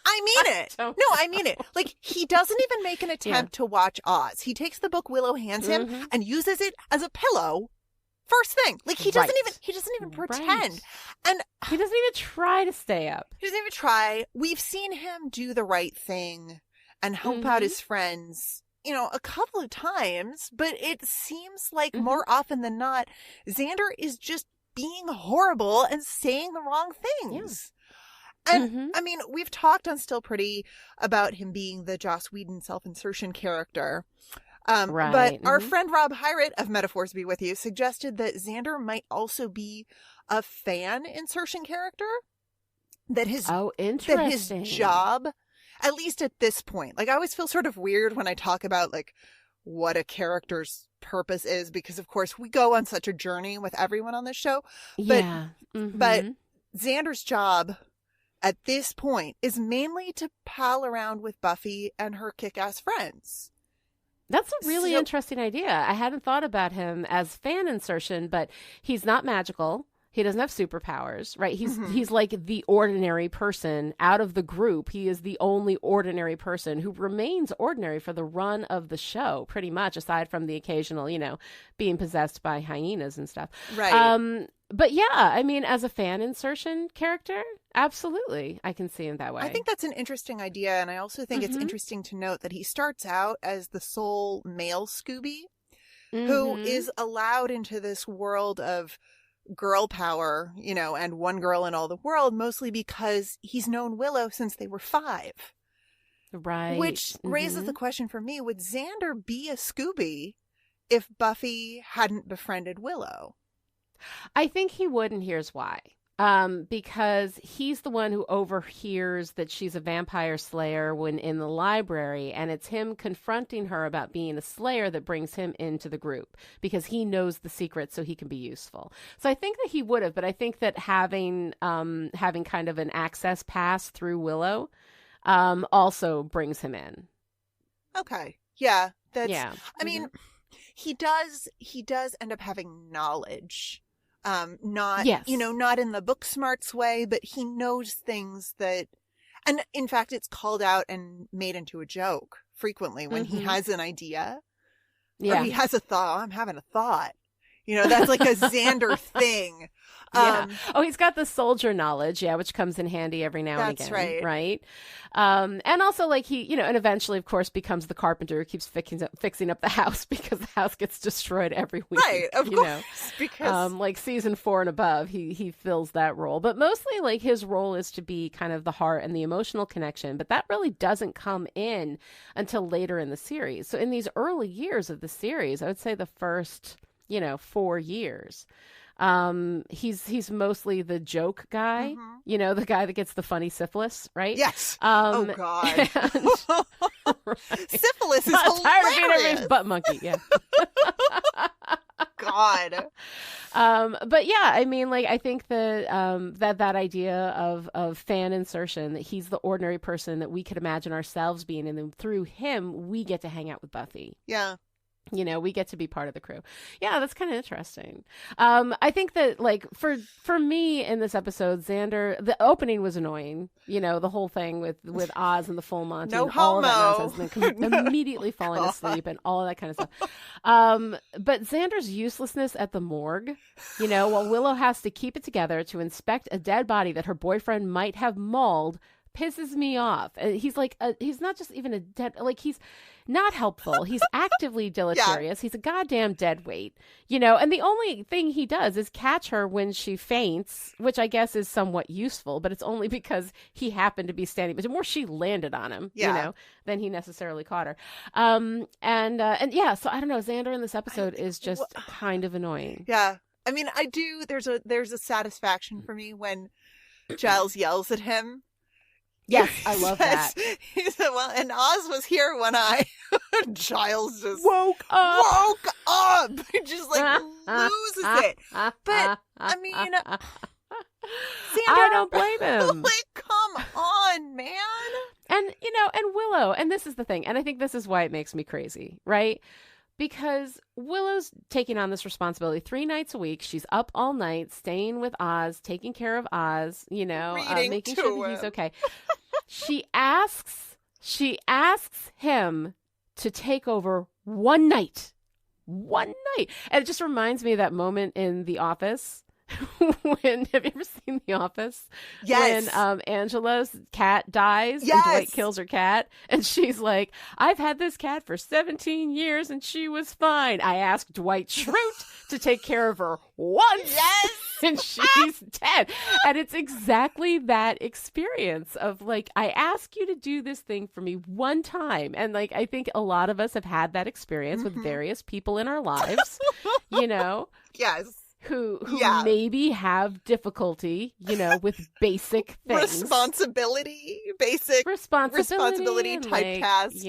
I mean it. No, I mean it. Like, he doesn't even make an attempt to watch Oz. He takes the book Willow hands him and uses it as a pillow. First thing. Like, he doesn't even pretend. Right. And he doesn't even try to stay up. He doesn't even try. We've seen him do the right thing and help out his friends, a couple of times, but it seems like more often than not, Xander is just being horrible and saying the wrong things. And I mean, we've talked on Still Pretty about him being the Joss Whedon self-insertion character. But our friend Rob Hyrett of Metaphors Be With You suggested that Xander might also be a fan insertion character. That his job, at least at this point, like I always feel sort of weird when I talk about like what a character's purpose is, because of course we go on such a journey with everyone on this show. But Xander's job at this point is mainly to pal around with Buffy and her kick-ass friends. That's a really interesting idea. I hadn't thought about him as fan insertion, but he's not magical. He doesn't have superpowers, right? He's like the ordinary person out of the group. He is the only ordinary person who remains ordinary for the run of the show, pretty much, aside from the occasional, being possessed by hyenas and stuff. Right. But yeah, I mean, as a fan insertion character, absolutely, I can see him that way. I think that's an interesting idea, and I also think it's interesting to note that he starts out as the sole male Scooby, who is allowed into this world of girl power, and one girl in all the world, mostly because he's known Willow since they were 5. Right. Which raises the question for me, would Xander be a Scooby if Buffy hadn't befriended Willow? I think he would, and here's why. Because he's the one who overhears that she's a vampire slayer when in the library, and it's him confronting her about being a slayer that brings him into the group, because he knows the secret so he can be useful. So I think that he would have, but I think that having kind of an access pass through Willow also brings him in. Okay. Yeah. I mean, he does end up having knowledge. Not in the book smarts way, but he knows things that, and in fact, it's called out and made into a joke frequently when he has an idea or he has a thought. I'm having a thought. That's like a Xander thing. Yeah. He's got the soldier knowledge, which comes in handy every now and again. That's right? And also, like, he, and eventually, of course, becomes the carpenter who keeps fixing up the house because the house gets destroyed every week. Right, of course. Because like season 4 and above, he fills that role. But mostly, like, his role is to be kind of the heart and the emotional connection. But that really doesn't come in until later in the series. So in these early years of the series, I would say the first, 4 years, he's mostly the joke guy, the guy that gets the funny syphilis, right? Yes. Oh God. Right. Syphilis is Tired of being hilarious. everybody's butt monkey. Yeah. God. But yeah, I mean, like, I think that idea of fan insertion, that he's the ordinary person that we could imagine ourselves being, and then through him we get to hang out with Buffy. Yeah. We get to be part of the crew. Yeah, that's kind of interesting. I think that, like, for me in this episode, Xander, the opening was annoying. The whole thing with Oz and the full Monty, No and all of that homo. nonsense, and then immediately falling asleep and all of that kind of stuff. But Xander's uselessness at the morgue, while Willow has to keep it together to inspect a dead body that her boyfriend might have mauled, pisses me off. And he's like, he's not just even a dead, like, he's not helpful. He's actively deleterious. He's a goddamn deadweight, and the only thing he does is catch her when she faints, which I guess is somewhat useful, but it's only because he happened to be standing, but the more she landed on him, than he necessarily caught her. And yeah, so I don't know, Xander in this episode is just kind of annoying. Yeah. I mean, there's a satisfaction for me when Giles yells at him. Yes, I love that. He said, well, and Oz was here when Giles just woke up. He just, like, loses it. But, I mean, Xander, I don't blame him. Like, come on, man. And, and Willow, and this is the thing, and I think this is why it makes me crazy, right? Because Willow's taking on this responsibility 3 nights a week. She's up all night, staying with Oz, taking care of Oz, making sure that he's okay. She asks him to take over one night. And it just reminds me of that moment in The Office. Have you ever seen The Office? Yes. When Angela's cat dies, yes, and Dwight kills her cat, and she's like, I've had this cat for 17 years and she was fine. I asked Dwight Schrute to take care of her once. Yes. And she's dead. And it's exactly that experience of, like, I ask you to do this thing for me one time. And, like, I think a lot of us have had that experience with various people in our lives, Yes. Who maybe have difficulty, with basic things. Basic responsibility type like, tasks.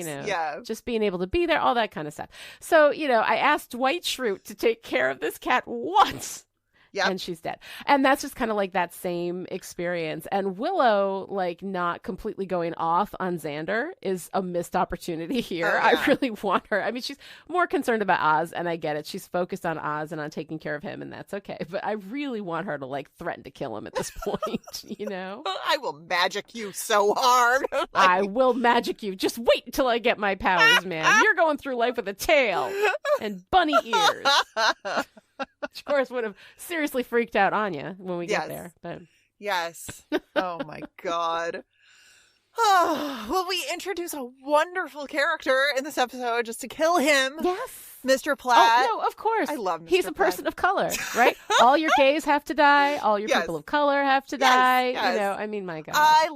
Just being able to be there, all that kind of stuff. So, I asked Dwight Schrute to take care of this cat once. Yep. And she's dead. And that's just kind of like that same experience. And Willow, like, not completely going off on Xander is a missed opportunity here. Oh, yeah. I really want her. I mean, she's more concerned about Oz, and I get it. She's focused on Oz and on taking care of him, and that's okay. But I really want her to, like, threaten to kill him at this point, I will magic you so hard. I will magic you. Just wait until I get my powers, man. You're going through life with a tail and bunny ears. Which, of course, would have seriously freaked out Anya when we get there. But yes. Oh, my God. Oh, well, we introduce a wonderful character in this episode just to kill him. Yes. Mr. Platt. Oh, no, of course. I love Mr. He's a Platt. person of color, right? All your gays have to die. All your people of color have to die. Yes. I mean, my God. I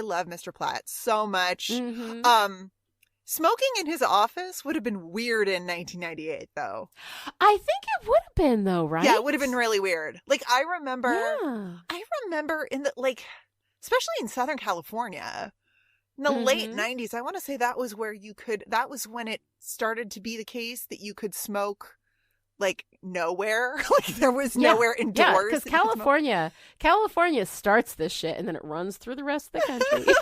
love Mr. Platt so much. Mm-hmm. Smoking in his office would have been weird in 1998, though. I think it would have been, though, right? Yeah, it would have been really weird. Like, I remember in the, like, especially in Southern California, in the late 90s, I want to say that was where that was when it started to be the case that you could smoke, like, nowhere. Like, there was nowhere indoors. Yeah, because California starts this shit and then it runs through the rest of the country.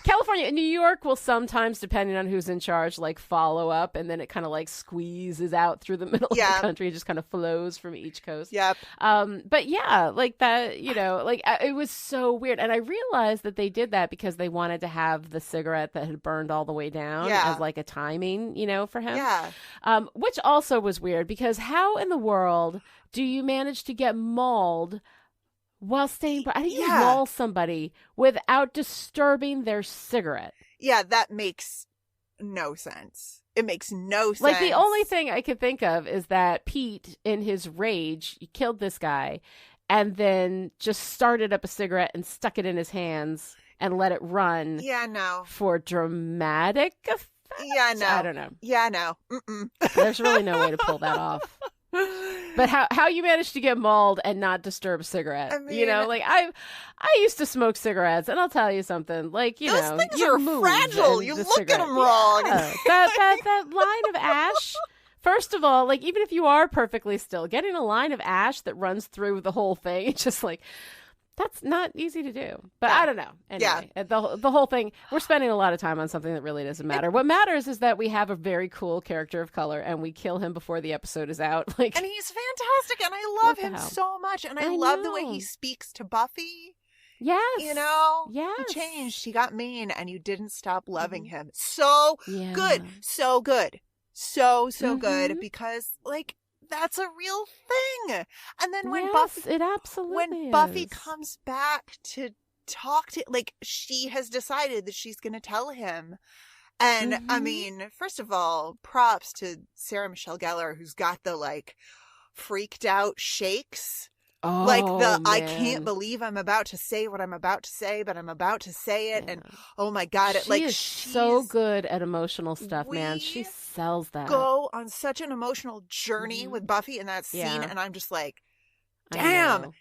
California and New York will sometimes, depending on who's in charge, like, follow up, and then it kind of, like, squeezes out through the middle of the country. It just kind of flows from each coast. Yep. But yeah, like that, like, it was so weird. And I realized that they did that because they wanted to have the cigarette that had burned all the way down as, like, a timing, for him. Yeah. Which also was weird because how in the world do you manage to get mauled while staying? How do you maul somebody without disturbing their cigarette? Yeah, that makes no sense. It makes no sense. Like, the only thing I could think of is that Pete, in his rage, he killed this guy and then just started up a cigarette and stuck it in his hands and let it run. Yeah, no. For dramatic effect. Yeah, no. I don't know. Yeah, no. Mm-mm. There's really no way to pull that off. But how you managed to get mauled and not disturb a cigarette? I mean, like I used to smoke cigarettes, and I'll tell you something. Like those things are fragile. You look at them wrong. Yeah. that line of ash. First of all, like, even if you are perfectly still, getting a line of ash that runs through the whole thing, it's just like, that's not easy to do. But I don't know. Anyway, the whole thing, we're spending a lot of time on something that really doesn't matter. What matters is that we have a very cool character of color, and we kill him before the episode is out. Like, and he's fantastic, and I love him so much, and I love the way he speaks to Buffy. Yes. He changed. He got mean, and you didn't stop loving him. So good. So good. So good, because, like, that's a real thing. And then when Buffy comes back to talk to, like, she has decided that she's going to tell him. And I mean, first of all, props to Sarah Michelle Gellar, who's got the, like, freaked out shakes. Oh, like the, man. I can't believe I'm about to say what I'm about to say, but I'm about to say it. And oh my God, she's so good at emotional stuff, man. She sells that. Go on such an emotional journey with Buffy in that scene. And I'm just like, damn.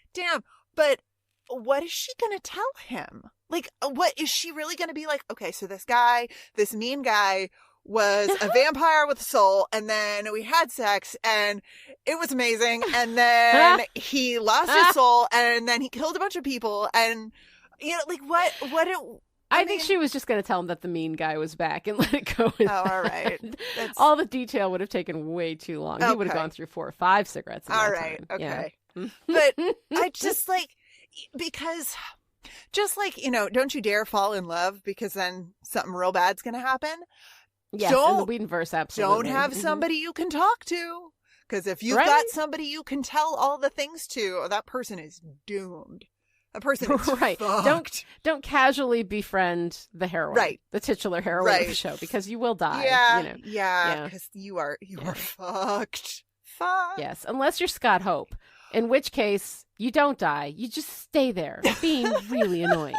But what is she going to tell him? Like, what is she really going to be like? Okay, so this mean guy was a vampire with a soul, and then we had sex, and it was amazing, and then he lost his soul, and then he killed a bunch of people, and, like, I think she was just going to tell him that the mean guy was back and let it go. All right. All the detail would have taken way too long. He would have gone through 4 or 5 cigarettes in that time. Okay. Yeah. But I just, like, because... just like, don't you dare fall in love, because then something real bad's going to happen. Yes, in the Whedonverse, absolutely. Don't have somebody you can talk to. Because if you've got somebody you can tell all the things to, that person is doomed. A person is fucked. Don't casually befriend the heroine, the titular heroine of the show, because you will die. Yeah, because you are fucked. Yes, unless you're Scott Hope, in which case you don't die. You just stay there, being really annoying.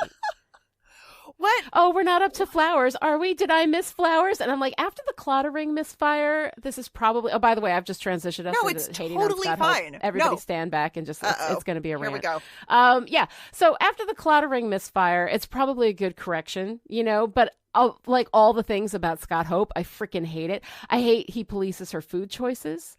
What? Oh, we're not up to flowers, are we? Did I miss flowers? And I'm like, after the Clattering misfire, this is probably... Oh, by the way, I've just transitioned us into hating totally on Scott fine. Hope. Everybody stand back and just... It's going to be a rant. Here we go. Yeah. So after the Clattering misfire, it's probably a good correction, but... like all the things about Scott Hope, I freaking hate it. I hate he polices her food choices.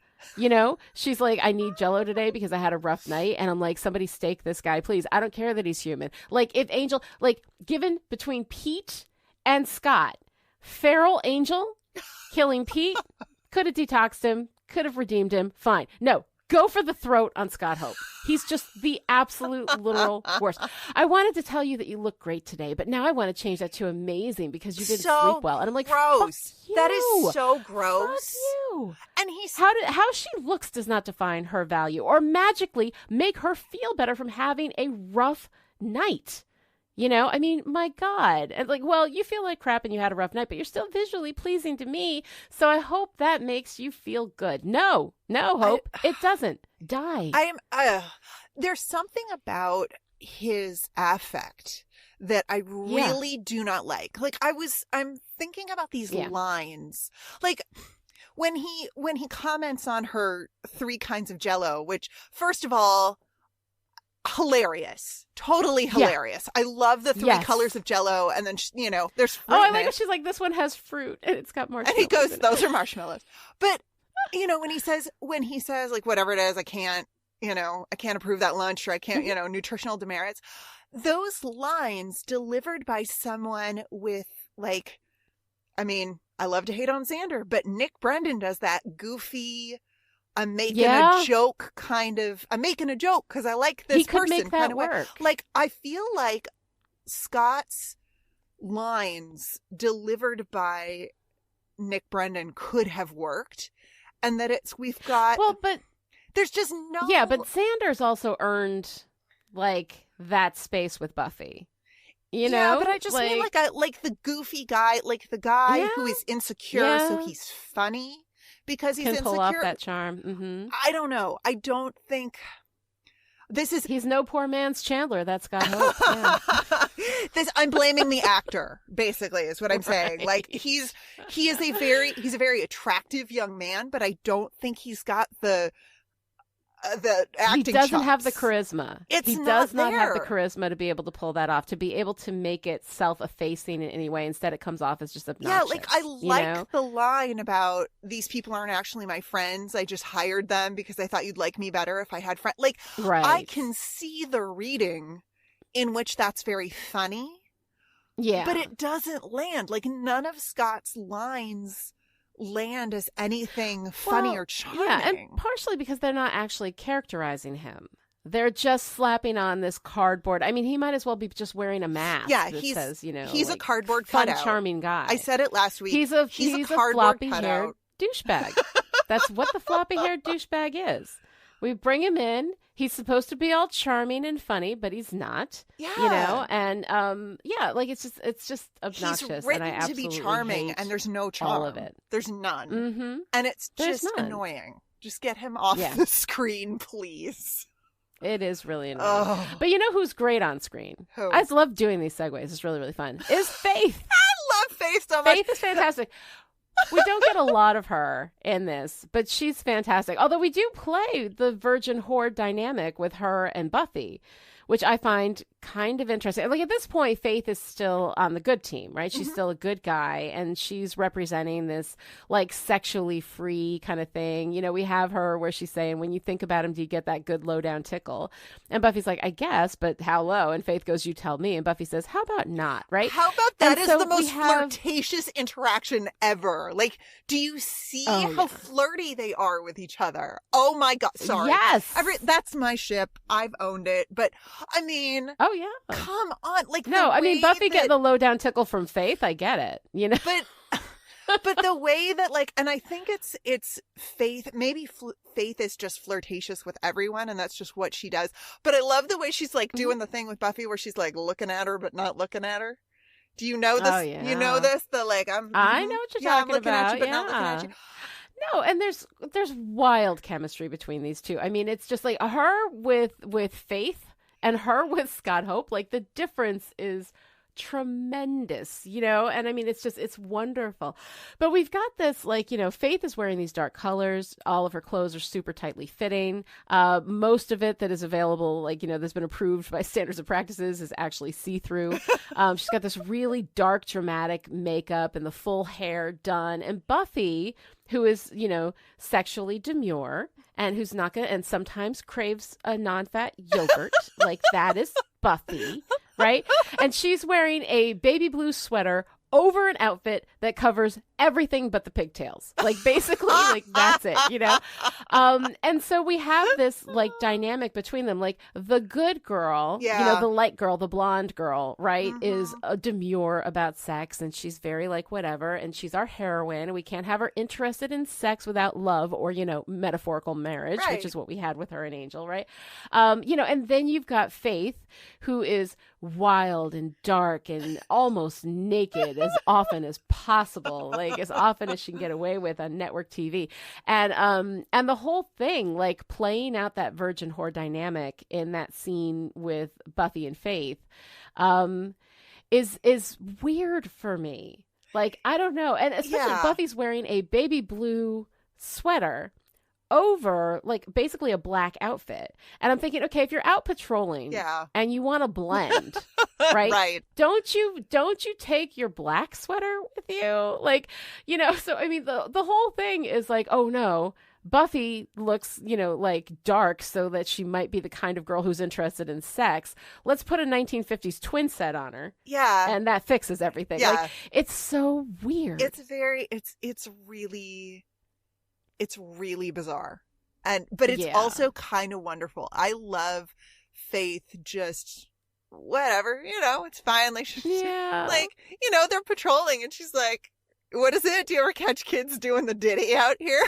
She's like, I need Jell-O today because I had a rough night. And I'm like, somebody stake this guy, please. I don't care that he's human. Like, if Angel, like, given between Pete and Scott, feral Angel killing Pete could have detoxed him, could have redeemed him. Fine. No, go for the throat on Scott Hope. He's just the absolute literal worst. I wanted to tell you that you look great today, but now I want to change that to amazing because you didn't sleep well. And I'm like, gross. Fuck you. That is so gross. Fuck you. And he's how she looks does not define her value or magically make her feel better from having a rough night. I mean, my God. And like, well, you feel like crap and you had a rough night, but you're still visually pleasing to me. So I hope that makes you feel good. No, Hope. It doesn't. Die. There's something about his affect that I really do not like. Like, I'm thinking about these lines. Like, when he comments on her 3 kinds of Jell-O, which, first of all, hilarious, totally hilarious. I love the 3 colors of Jell-O, and then there's fruit. I like it. She's like, this one has fruit and it's got marshmallows. And he goes, those are marshmallows. But when he says like, whatever it is, I can't approve that lunch, or I can't, nutritional demerits. Those lines delivered by someone with, like, I mean, I love to hate on Xander, but Nick Brendan does that goofy, I'm making a joke kind of, I'm making a joke because I like this person kind of way. Like, I feel like Scott's lines delivered by Nick Brendan could have worked. and that we've got. Well, but there's just no. Yeah, but Sanders also earned like that space with Buffy. You know? Yeah, but I just mean like the goofy guy, like the guy who is insecure, so he's funny because he's insecure. Can pull off that charm. Mm-hmm. I don't know. I don't think this is. He's no poor man's Chandler. That's got hope. Yeah. I'm blaming the actor. Basically, is what I'm saying. Right. Like he's a very attractive young man, but I don't think he's got the acting. He doesn't chops. have the charisma. He does not have the charisma to be able to pull that off, to be able to make it self-effacing in any way. Instead, it comes off as just obnoxious. Yeah, like I like the line about these people aren't actually my friends. I just hired them because I thought you'd like me better if I had friends. Like, right. I can see the reading in which that's very funny. Yeah. But it doesn't land. Like, none of Scott's lines land as anything funny or charming. Yeah, and partially because they're not actually characterizing him. They're just slapping on this cardboard. I mean, he might as well be just wearing a mask. Yeah, that says, he's like, a cardboard fun, cutout. charming guy. I said it last week. He's a floppy-haired douchebag. That's what the floppy-haired douchebag is. We bring him in. He's supposed to be all charming and funny, but he's not. Yeah, you know, and like it's just obnoxious. He's written and I absolutely to be charming, hate and there's no charm. all of it. There's none, mm-hmm. and it's there's just none. annoying. Just get him off the screen, please. It is really annoying. Oh. But you know who's great on screen? Who? I just love doing these segues. It's really, really fun. Is Faith. I love Faith so much. Faith is fantastic. We don't get a lot of her in this, but she's fantastic. Although we do play the virgin whore dynamic with her and Buffy, which I find kind of interesting. Like at this point, Faith is still on the good team, right? She's still a good guy, and she's representing this like sexually free kind of thing. You know, we have her where she's saying, when you think about him, do you get that good low down tickle? And Buffy's like, I guess, but how low? And Faith goes, you tell me. And Buffy says, how about not, right? How about that? And is so the most flirtatious interaction ever. Like, do you see how flirty they are with each other? Oh my God. Sorry. Yes. That's my ship. I've owned it. But I mean, oh yeah. Come on. Like, no, I mean, Buffy getting the low down tickle from Faith. I get it, you know, but the way that, like, and I think it's Faith, maybe Faith is just flirtatious with everyone, and that's just what she does. But I love the way she's like doing the thing with Buffy where she's like looking at her, but not looking at her. Do you know this? Oh, yeah. You know this? The like, I know what you're talking I'm looking about. at you, but not looking at you. No, and there's wild chemistry between these two. I mean, it's just like her with Faith and her with Scott Hope. Like, the difference is tremendous, you know? And I mean, it's wonderful. But we've got this, like, you know, Faith is wearing these dark colors. All of her clothes are super tightly fitting. Most of it that is available, like, you know, that's been approved by standards and practices is actually see-through. She's got this really dark, dramatic makeup and the full hair done. And Buffy, who is, you know, sexually demure and who's not gonna, and sometimes craves a non-fat yogurt, like that is Buffy, right? And she's wearing a baby blue sweater over an outfit that covers everything but the pigtails. Like, basically, like, that's it, you know? And so we have this, like, dynamic between them. Like, the good girl, you know, the light girl, the blonde girl, right, is demure about sex, and she's very, like, whatever, and she's our heroine, and we can't have her interested in sex without love or, you know, metaphorical marriage, which is what we had with her in Angel, right? You know, and then you've got Faith, who is wild and dark and almost naked as often as possible, like as often as she can get away with on network TV, and the whole thing, like, playing out that virgin whore dynamic in that scene with Buffy and Faith, is weird for me. Like, I don't know, and especially Buffy's wearing a baby blue sweater over, like, basically a black outfit. And I'm thinking, okay, if you're out patrolling and you want to blend, right? Don't you take your black sweater with you? Like, you know, so I mean, the whole thing is like, oh no, Buffy looks, you know, like dark so that she might be the kind of girl who's interested in sex. Let's put a 1950s twin set on her. Yeah. And that fixes everything. Yeah. Like, it's so weird. It's really bizarre. But it's also kind of wonderful. I love Faith just whatever, you know, it's fine. Like, she's like, you know, they're patrolling and she's like, what is it? Do you ever catch kids doing the ditty out here?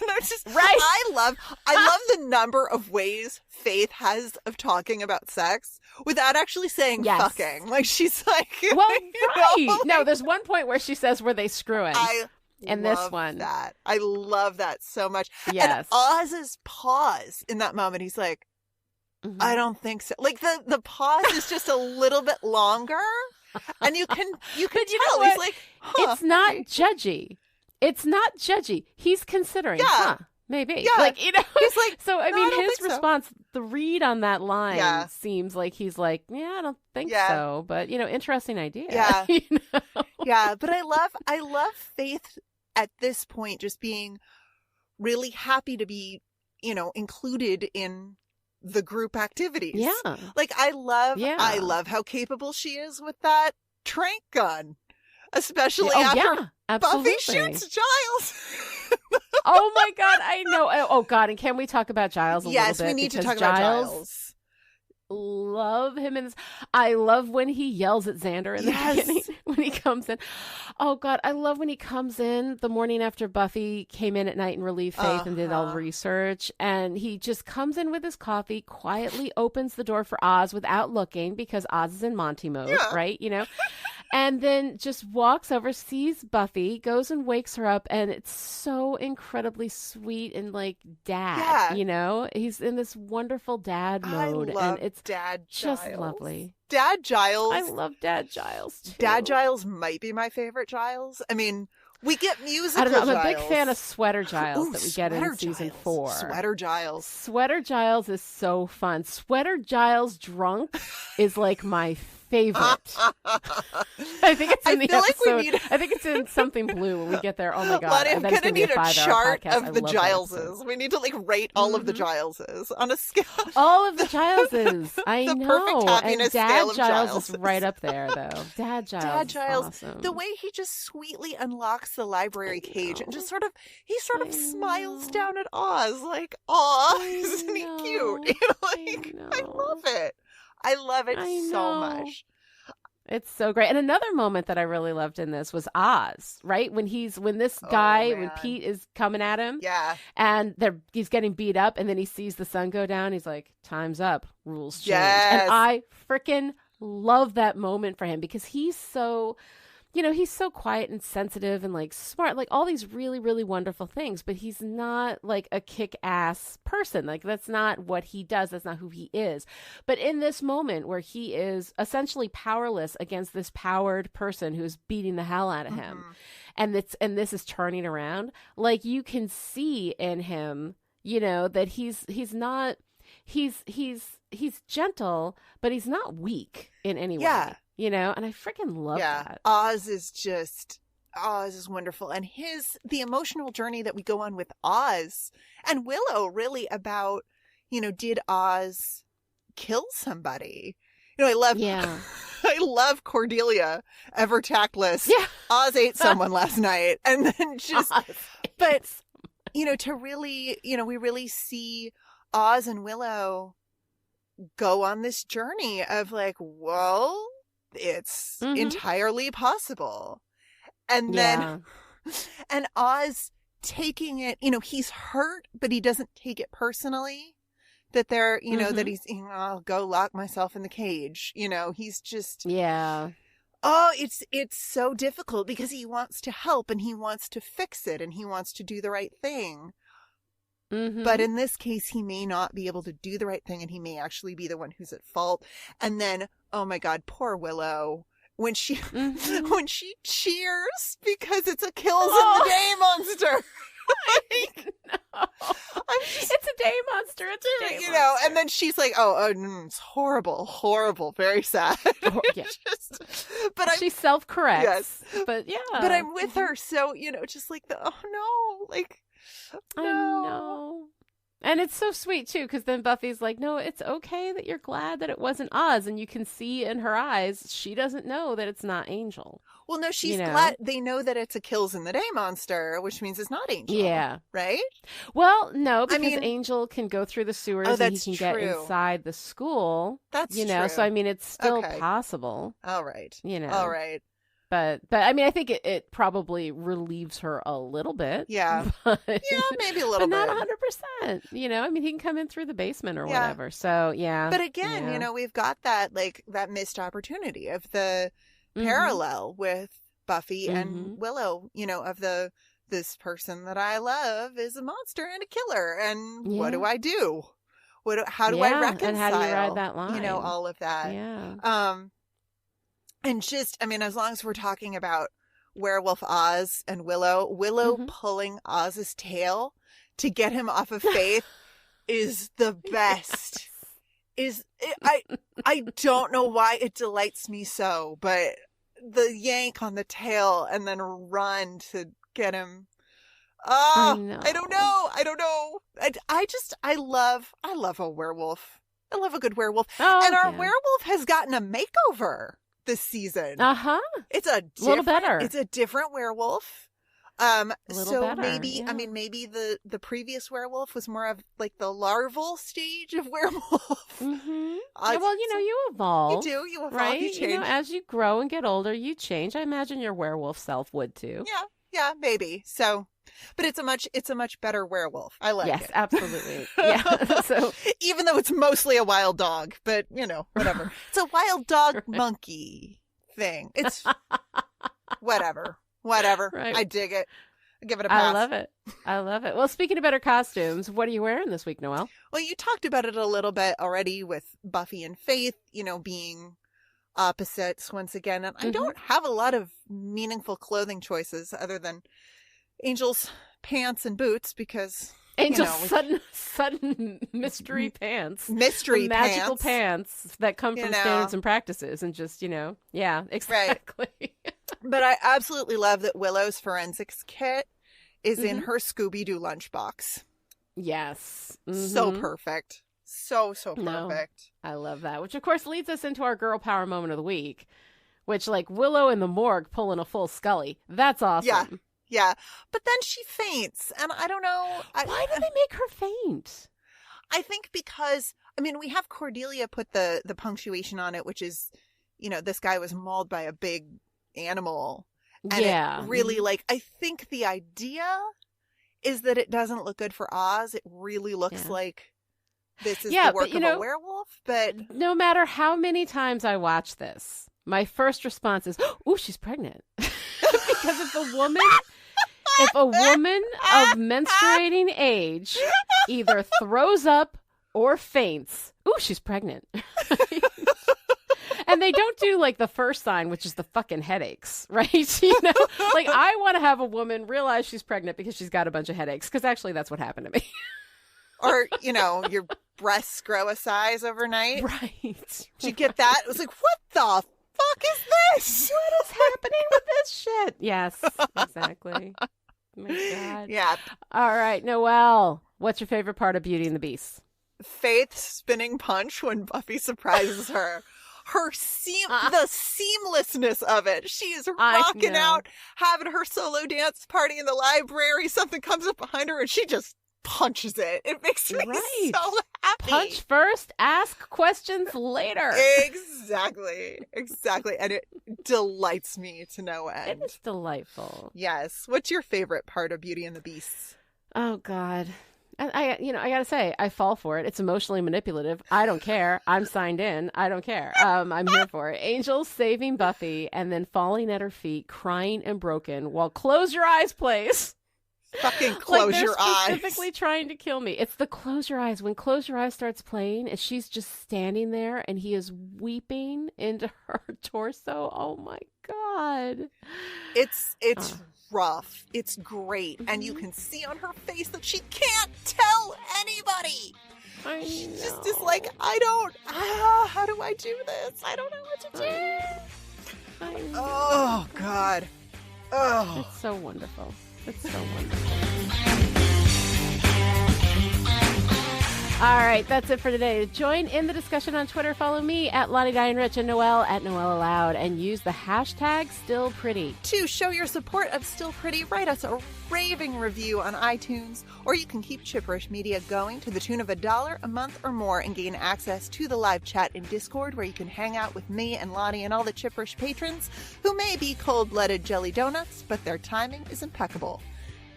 No, just, Right. I love the number of ways Faith has of talking about sex without actually saying Yes. fucking. Like, she's like, Well, you know, right. No, there's one point where she says, were they screwing? And this love one. that. I love that so much. Yes. And Oz's pause in that moment, he's like, Mhm. I don't think so. Like the pause is just a little bit longer. And you can But you know tell. what? He's like, huh, It's not maybe. judgy. It's not judgy. He's considering, Yeah. maybe. Yeah. Like, you know, He's like, so I "No, mean, I don't his think so." response, the read on that line Yeah. seems like he's like, yeah, I don't think Yeah. so. But, you know, interesting idea. Yeah. You know? Yeah, but I love Faith at this point just being really happy to be, you know, included in the group activities. Yeah. Like I love Yeah. how capable she is with that trank gun. Especially Oh, after yeah. Absolutely. Buffy shoots Giles. Oh my God, I know. Oh God, and can we talk about Giles a Yes, little bit? we need to Because talk about Giles. Love him in this. I love when he yells at Xander in the Yes. beginning when he comes in. Oh God, I love when he comes in the morning after Buffy came in at night and relieved Faith and did all the research, and he just comes in with his coffee, quietly opens the door for Oz without looking because Oz is in Monty mode, Yeah. right? You know. And then just walks over, sees Buffy, goes and wakes her up, and it's so incredibly sweet and like dad, Yeah. you know? He's in this wonderful dad mode, I love and it's Dad just Giles. lovely. Dad Giles. I love Dad Giles too. Dad Giles might be my favorite Giles. I mean, we get musical I don't know. I'm a big Giles. fan of Sweater Giles Ooh, that we get in Sweater season Giles. 4. Sweater Giles. Sweater Giles is so fun. Sweater Giles drunk is like my favorite. I think it's in the feel like we episode. need- I think it's in Something Blue when we get there. Oh my God. Lani, I'm That is gonna be need a 5-hour chart podcast. I of the love that episode. Gileses. We need to like rate all of the Gileses on a scale. All of the Gileses. I The know. perfect happiness and Dad scale of Giles is Gileses. right up there, though. Dad Giles. Dad is Giles, awesome. the way he just sweetly unlocks the library cage and just sort of I smiles know. down at Oz like, "Aw, I isn't he know. cute?" You know, like I know. love it. I love it I so know. much. It's so great. And another moment that I really loved in this was Oz, right? When this guy, when man. Pete is coming at him Yeah. and he's getting beat up and then he sees the sun go down. He's like, time's up, rules change. Yes. And I freaking love that moment for him because he's so, you know, he's so quiet and sensitive and like smart, like all these really, really wonderful things, but he's not like a kick-ass person. Like that's not what he does. That's not who he is. But in this moment where he is essentially powerless against this powered person who's beating the hell out of him, and this is turning around, like you can see in him, you know, that he's gentle, but he's not weak in any way. Yeah. You know, and I freaking love that. Oz is wonderful. And the emotional journey that we go on with Oz and Willow really about, you know, did Oz kill somebody? You know, I love Cordelia, ever tactless. Yeah. Oz ate someone last night. And then but, you know, to really, you know, we really see Oz and Willow go on this journey of like, well, it's entirely possible. And then, and Oz taking it, you know, he's hurt, but he doesn't take it personally that they're, you know, that he's, you know, I'll go lock myself in the cage. You know, he's just, oh, it's so difficult because he wants to help and he wants to fix it and he wants to do the right thing. But in this case, he may not be able to do the right thing and he may actually be the one who's at fault. And then, oh my God, poor Willow. When she cheers because it's a kills in the day monster. It's a day monster. It's a day you know, and then she's like, it's horrible, horrible, very sad. Yeah. She self-corrects. Yes. But yeah. But I'm with her. So, you know, just like I know. And it's so sweet, too, because then Buffy's like, no, it's okay that you're glad that it wasn't Oz. And you can see in her eyes, she doesn't know that it's not Angel. Well, no, she's glad they know that it's a kills in the day monster, which means it's not Angel. Yeah. Right? Well, no, because Angel can go through the sewers and he can get inside the school. That's you know, true. so I mean, it's still possible. All right. You know. All right. But I mean, I think it probably relieves her a little bit. Yeah. But, Yeah, maybe a little but bit. not 100%. You know, I mean, he can come in through the basement or whatever. So, yeah. But again, you know, we've got that, like, that missed opportunity of the parallel with Buffy and Willow, you know, of this person that I love is a monster and a killer. And what do I do? How do I reconcile? And how do you ride that line? You know, all of that. Yeah. And just, I mean, as long as we're talking about Werewolf Oz and Willow pulling Oz's tail to get him off of Faith is the best. I don't know why it delights me so, but the yank on the tail and then run to get him. Oh, I don't know. I love a werewolf. I love a good werewolf. And our werewolf has gotten a makeover this season. It's a little better. It's a different werewolf. Maybe I mean, maybe the previous werewolf was more of like the larval stage of werewolf. Yeah, well, you know, you evolve. You evolve, right? you change. You know, as you grow and get older, you change. I imagine your werewolf self would too. Yeah, maybe. So, but it's a much better werewolf. I like it. Yes, absolutely. Yeah. So even though it's mostly a wild dog, but you know, whatever. It's a wild dog monkey thing. It's whatever. Right. I dig it. I give it a pass. I love it. Well, speaking of better costumes, what are you wearing this week, Noelle? Well, you talked about it a little bit already with Buffy and Faith, you know, being opposites once again. And I don't have a lot of meaningful clothing choices other than Angel's pants and boots because Angel's sudden mystery pants. Magical pants that come from standards and practices and just, you know, yeah, exactly. Right. But I absolutely love that Willow's forensics kit is in her Scooby-Doo lunchbox. Yes. So perfect. So perfect. No, I love that. Which, of course, leads us into our girl power moment of the week, which, like, Willow in the morgue pulling a full Scully. That's awesome. Yeah. But then she faints, and I don't know. Why do they make her faint? I think because, I mean, we have Cordelia put the punctuation on it, which is, you know, this guy was mauled by a big animal. And it really, like, I think the idea is that it doesn't look good for Oz. It really looks like this is the work of a werewolf. But no matter how many times I watch this, my first response is, "Oh, she's pregnant," because if a woman of menstruating age either throws up or faints, "Ooh, she's pregnant." And they don't do like the first sign, which is the fucking headaches, right? You know, like I want to have a woman realize she's pregnant because she's got a bunch of headaches. Because actually, that's what happened to me. Or, you know, your breasts grow a size overnight. Right. Did you get that? It was like, what the fuck is this? What is happening with this shit? Yes, exactly. Oh my God. Yeah. All right, Noelle, what's your favorite part of Beauty and the Beast? Faith's spinning punch when Buffy surprises her. The seamlessness of it. She is rocking out, having her solo dance party in the library. Something comes up behind her and she just punches it. It makes me so happy. Punch first, ask questions later. Exactly. And it delights me to no end. It is delightful. Yes. What's your favorite part of Beauty and the Beast? Oh, God. I gotta say, I fall for it. It's emotionally manipulative. I don't care. I'm signed in. I don't care. I'm here for it. Angel saving Buffy and then falling at her feet, crying and broken while Close Your Eyes plays. Fucking close your eyes. Specifically trying to kill me. It's the Close Your Eyes. When Close Your Eyes starts playing and she's just standing there and he is weeping into her torso. Oh my God. It's rough. It's great. And you can see on her face that she can't tell anybody. She just is like, how do I do this? I don't know what to do. Oh, God. Oh. It's so wonderful. It's so wonderful. All right, that's it for today. Join in the discussion on Twitter. Follow me at Lani and Rich and Noelle at Noelle Aloud, and use the hashtag StillPretty. To show your support of Still Pretty, write us a raving review on iTunes, or you can keep Chipperish Media going to the tune of $1 a month or more and gain access to the live chat in Discord, where you can hang out with me and Lani and all the Chipperish patrons who may be cold-blooded jelly donuts, but their timing is impeccable.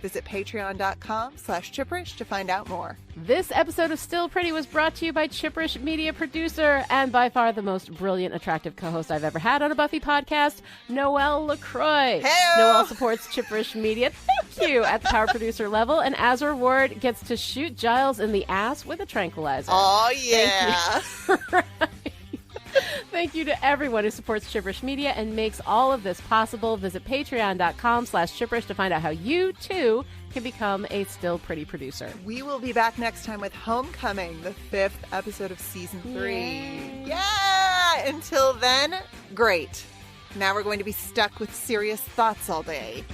Visit patreon.com/Chipperish to find out more. This episode of Still Pretty was brought to you by Chipperish Media producer and by far the most brilliant, attractive co-host I've ever had on a Buffy podcast, Noelle LaCroix. Hey-o! Noelle supports Chipperish Media, thank you, at the power producer level, and as a reward gets to shoot Giles in the ass with a tranquilizer. Oh, yeah. Thank you. Thank you to everyone who supports Chipperish Media and makes all of this possible. Visit patreon.com/Chipperish to find out how you, too, can become a Still Pretty producer. We will be back next time with Homecoming, the 5th episode of Season 3. Yay. Yeah! Until then, great. Now we're going to be stuck with serious thoughts all day.